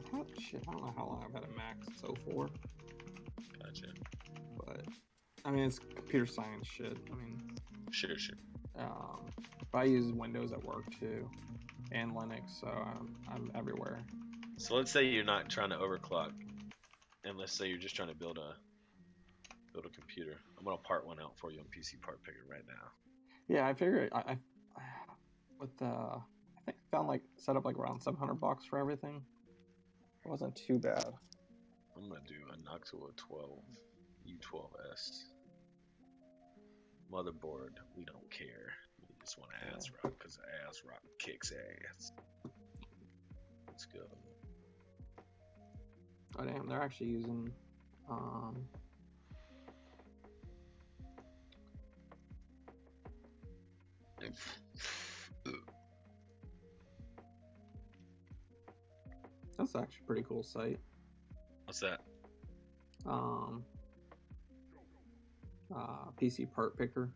S3: don't know how long I've had a Mac since 04.
S4: Gotcha.
S3: But I mean, it's computer science shit. I mean,
S4: sure.
S3: But I use Windows at work too, and Linux, so I'm everywhere.
S4: So let's say you're not trying to overclock, and let's say you're just trying to build a computer. I'm gonna part one out for you on PC Part Picker right now.
S3: Yeah, I figured I think I found like set up like around $700 for everything. It wasn't too bad.
S4: I'm gonna do a Noctua 12 U12S motherboard. We don't care. We just want ASRock because ASRock kicks ass. Let's go.
S3: Oh damn, they're actually using that's actually a pretty cool site.
S4: What's that?
S3: PC Part Picker.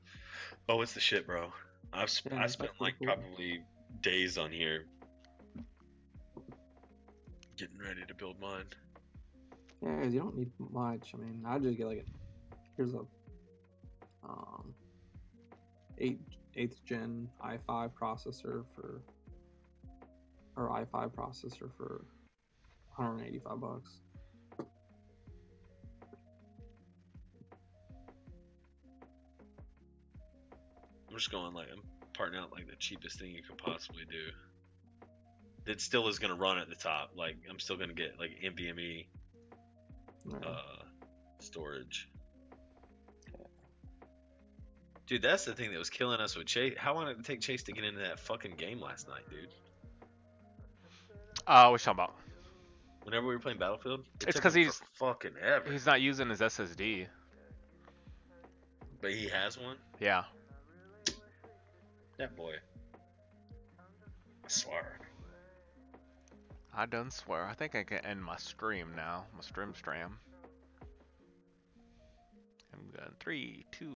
S4: Oh, it's the shit, bro. I spent like
S3: cool.
S4: probably days on here getting ready to build mine.
S3: Yeah, 'cause you don't need much. I mean, I just get like here's a 8th gen i5 processor for $185.
S4: I'm just going like I'm parting out like the cheapest thing you could possibly do. That still is gonna run at the top. Like I'm still gonna get like NVMe storage. Dude, that's the thing that was killing us with Chase. How long did it take Chase to get into that fucking game last night, dude?
S1: What you talking about?
S4: Whenever we were playing Battlefield,
S1: it's because he's
S4: fucking ever.
S1: He's not using his SSD.
S4: But he has one.
S1: Yeah.
S4: That boy. I swear.
S1: I done swear. I think I can end my stream now. My stream. I'm going 3, 2.